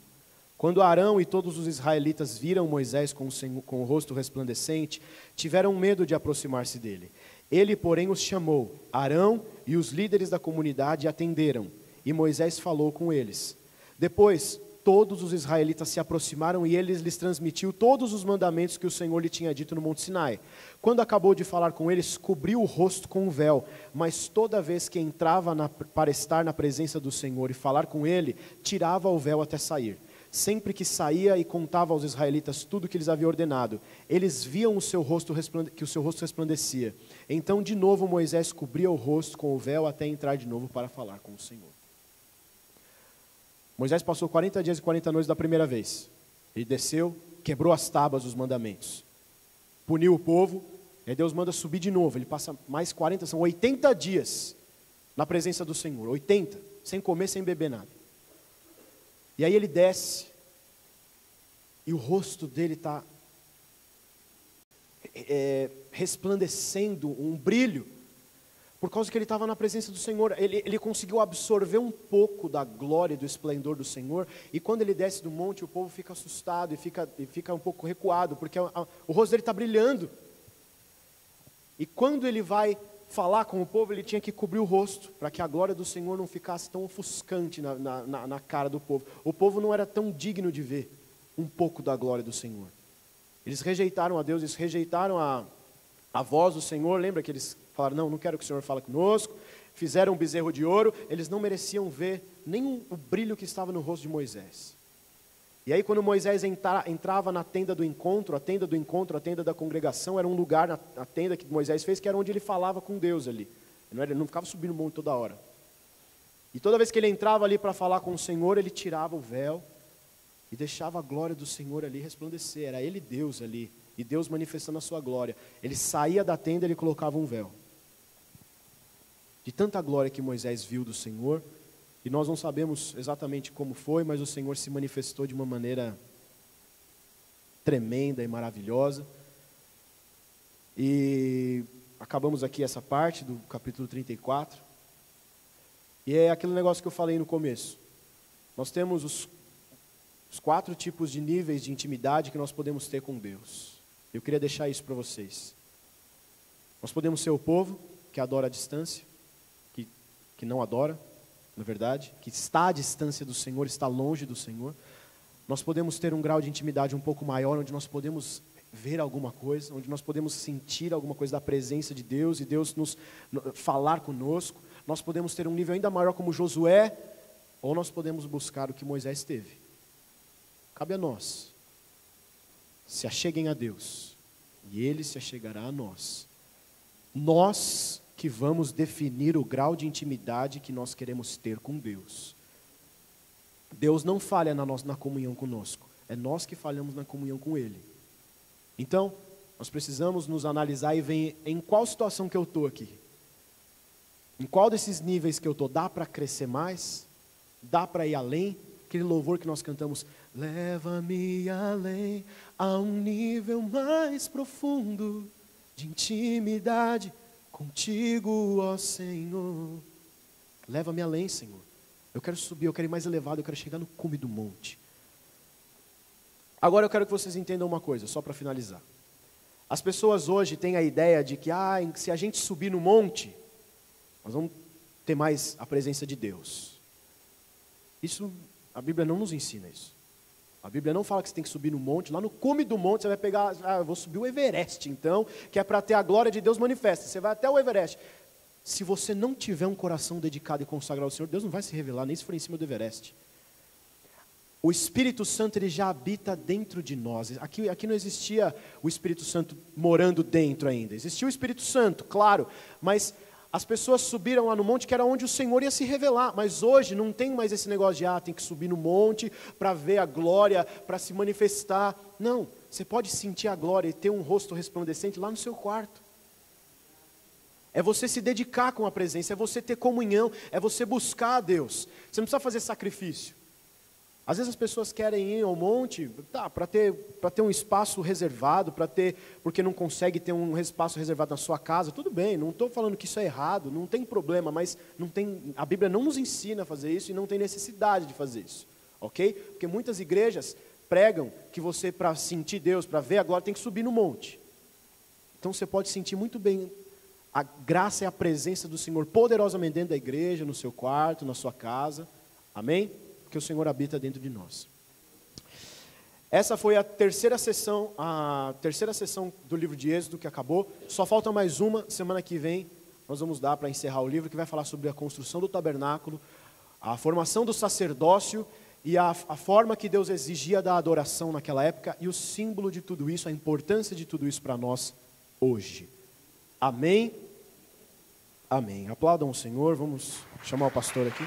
[SPEAKER 1] Quando Arão e todos os israelitas viram Moisés com o rosto resplandecente, tiveram medo de aproximar-se dele. Ele, porém, os chamou. Arão e os líderes da comunidade atenderam, e Moisés falou com eles. Depois, todos os israelitas se aproximaram e ele lhes transmitiu todos os mandamentos que o Senhor lhe tinha dito no Monte Sinai. Quando acabou de falar com eles, cobriu o rosto com um véu, mas toda vez que entrava para estar na presença do Senhor e falar com ele, tirava o véu até sair. Sempre que saía e contava aos israelitas tudo o que lhes havia ordenado, eles viam que o seu rosto resplandecia. Então de novo Moisés cobria o rosto com o véu até entrar de novo para falar com o Senhor. Moisés passou 40 dias e 40 noites da primeira vez. Ele desceu, quebrou as tábuas dos mandamentos, puniu o povo, e aí Deus manda subir de novo. Ele passa mais 40, são 80 dias na presença do Senhor, 80, sem comer, sem beber nada. E aí ele desce, e o rosto dele está resplandecendo um brilho, por causa que ele estava na presença do Senhor. Ele conseguiu absorver um pouco da glória e do esplendor do Senhor, e quando ele desce do monte, o povo fica assustado e fica um pouco recuado, porque o rosto dele está brilhando. E quando ele vai falar com o povo, ele tinha que cobrir o rosto, para que a glória do Senhor não ficasse tão ofuscante na cara do povo. O povo não era tão digno de ver um pouco da glória do Senhor. Eles rejeitaram a Deus, eles rejeitaram a voz do Senhor. Lembra que eles falaram, não quero que o Senhor fale conosco, fizeram um bezerro de ouro. Eles não mereciam ver nem o brilho que estava no rosto de Moisés. E aí quando Moisés entrava na tenda do encontro, a tenda da congregação, era um lugar, a tenda que Moisés fez, que era onde ele falava com Deus ali. Ele não ficava subindo o monte toda hora. E toda vez que ele entrava ali para falar com o Senhor, ele tirava o véu e deixava a glória do Senhor ali resplandecer. Era ele Deus ali, e Deus manifestando a sua glória. Ele saía da tenda e ele colocava um véu. De tanta glória que Moisés viu do Senhor, e nós não sabemos exatamente como foi, mas o Senhor se manifestou de uma maneira tremenda e maravilhosa. E acabamos aqui essa parte do capítulo 34. E é aquele negócio que eu falei no começo. Nós temos os 4 tipos de níveis de intimidade que nós podemos ter com Deus. Eu queria deixar isso para vocês. Nós podemos ser o povo que adora a distância, que não adora, na verdade, que está à distância do Senhor, está longe do Senhor. Nós podemos ter um grau de intimidade um pouco maior, onde nós podemos ver alguma coisa, onde nós podemos sentir alguma coisa da presença de Deus e Deus falar conosco. Nós podemos ter um nível ainda maior como Josué, ou nós podemos buscar o que Moisés teve. Cabe a nós. Se acheguem a Deus, e Ele se achegará a nós. Nós que vamos definir o grau de intimidade que nós queremos ter com Deus. Deus não falha na comunhão conosco, é nós que falhamos na comunhão com Ele. Então, nós precisamos nos analisar e ver em qual situação que eu estou aqui. Em qual desses níveis que eu estou, dá para crescer mais? Dá para ir além? Aquele louvor que nós cantamos, leva-me além, a um nível mais profundo de intimidade contigo, ó Senhor. Leva-me além, Senhor. Eu quero subir, eu quero ir mais elevado, eu quero chegar no cume do monte. Agora eu quero que vocês entendam uma coisa, só para finalizar. As pessoas hoje têm a ideia de que se a gente subir no monte, nós vamos ter mais a presença de Deus. Isso, a Bíblia não nos ensina isso. A Bíblia não fala que você tem que subir no monte, lá no cume do monte você vai pegar, eu vou subir o Everest então, que é para ter a glória de Deus manifesta. Você vai até o Everest. Se você não tiver um coração dedicado e consagrado ao Senhor, Deus não vai se revelar, nem se for em cima do Everest. O Espírito Santo, ele já habita dentro de nós. Aqui não existia o Espírito Santo morando dentro ainda. Existia o Espírito Santo, claro, mas as pessoas subiram lá no monte, que era onde o Senhor ia se revelar. Mas hoje não tem mais esse negócio de, tem que subir no monte para ver a glória, para se manifestar. Não, você pode sentir a glória e ter um rosto resplandecente lá no seu quarto. É você se dedicar com a presença, é você ter comunhão, é você buscar a Deus. Você não precisa fazer sacrifício. Às vezes as pessoas querem ir ao monte, para ter um espaço reservado, porque não consegue ter um espaço reservado na sua casa, tudo bem, não estou falando que isso é errado, não tem problema, mas a Bíblia não nos ensina a fazer isso e não tem necessidade de fazer isso, ok? Porque muitas igrejas pregam que você, para sentir Deus, para ver a glória, tem que subir no monte. Então você pode sentir muito bem a graça e a presença do Senhor poderosamente dentro da igreja, no seu quarto, na sua casa, amém? Porque o Senhor habita dentro de nós. Essa foi a terceira sessão do livro de Êxodo que acabou. Só falta mais uma. Semana que vem nós vamos dar para encerrar o livro, que vai falar sobre a construção do tabernáculo, a formação do sacerdócio e a forma que Deus exigia da adoração naquela época e o símbolo de tudo isso, a importância de tudo isso para nós hoje. Amém? Amém. Aplaudam o Senhor. Vamos chamar o pastor aqui.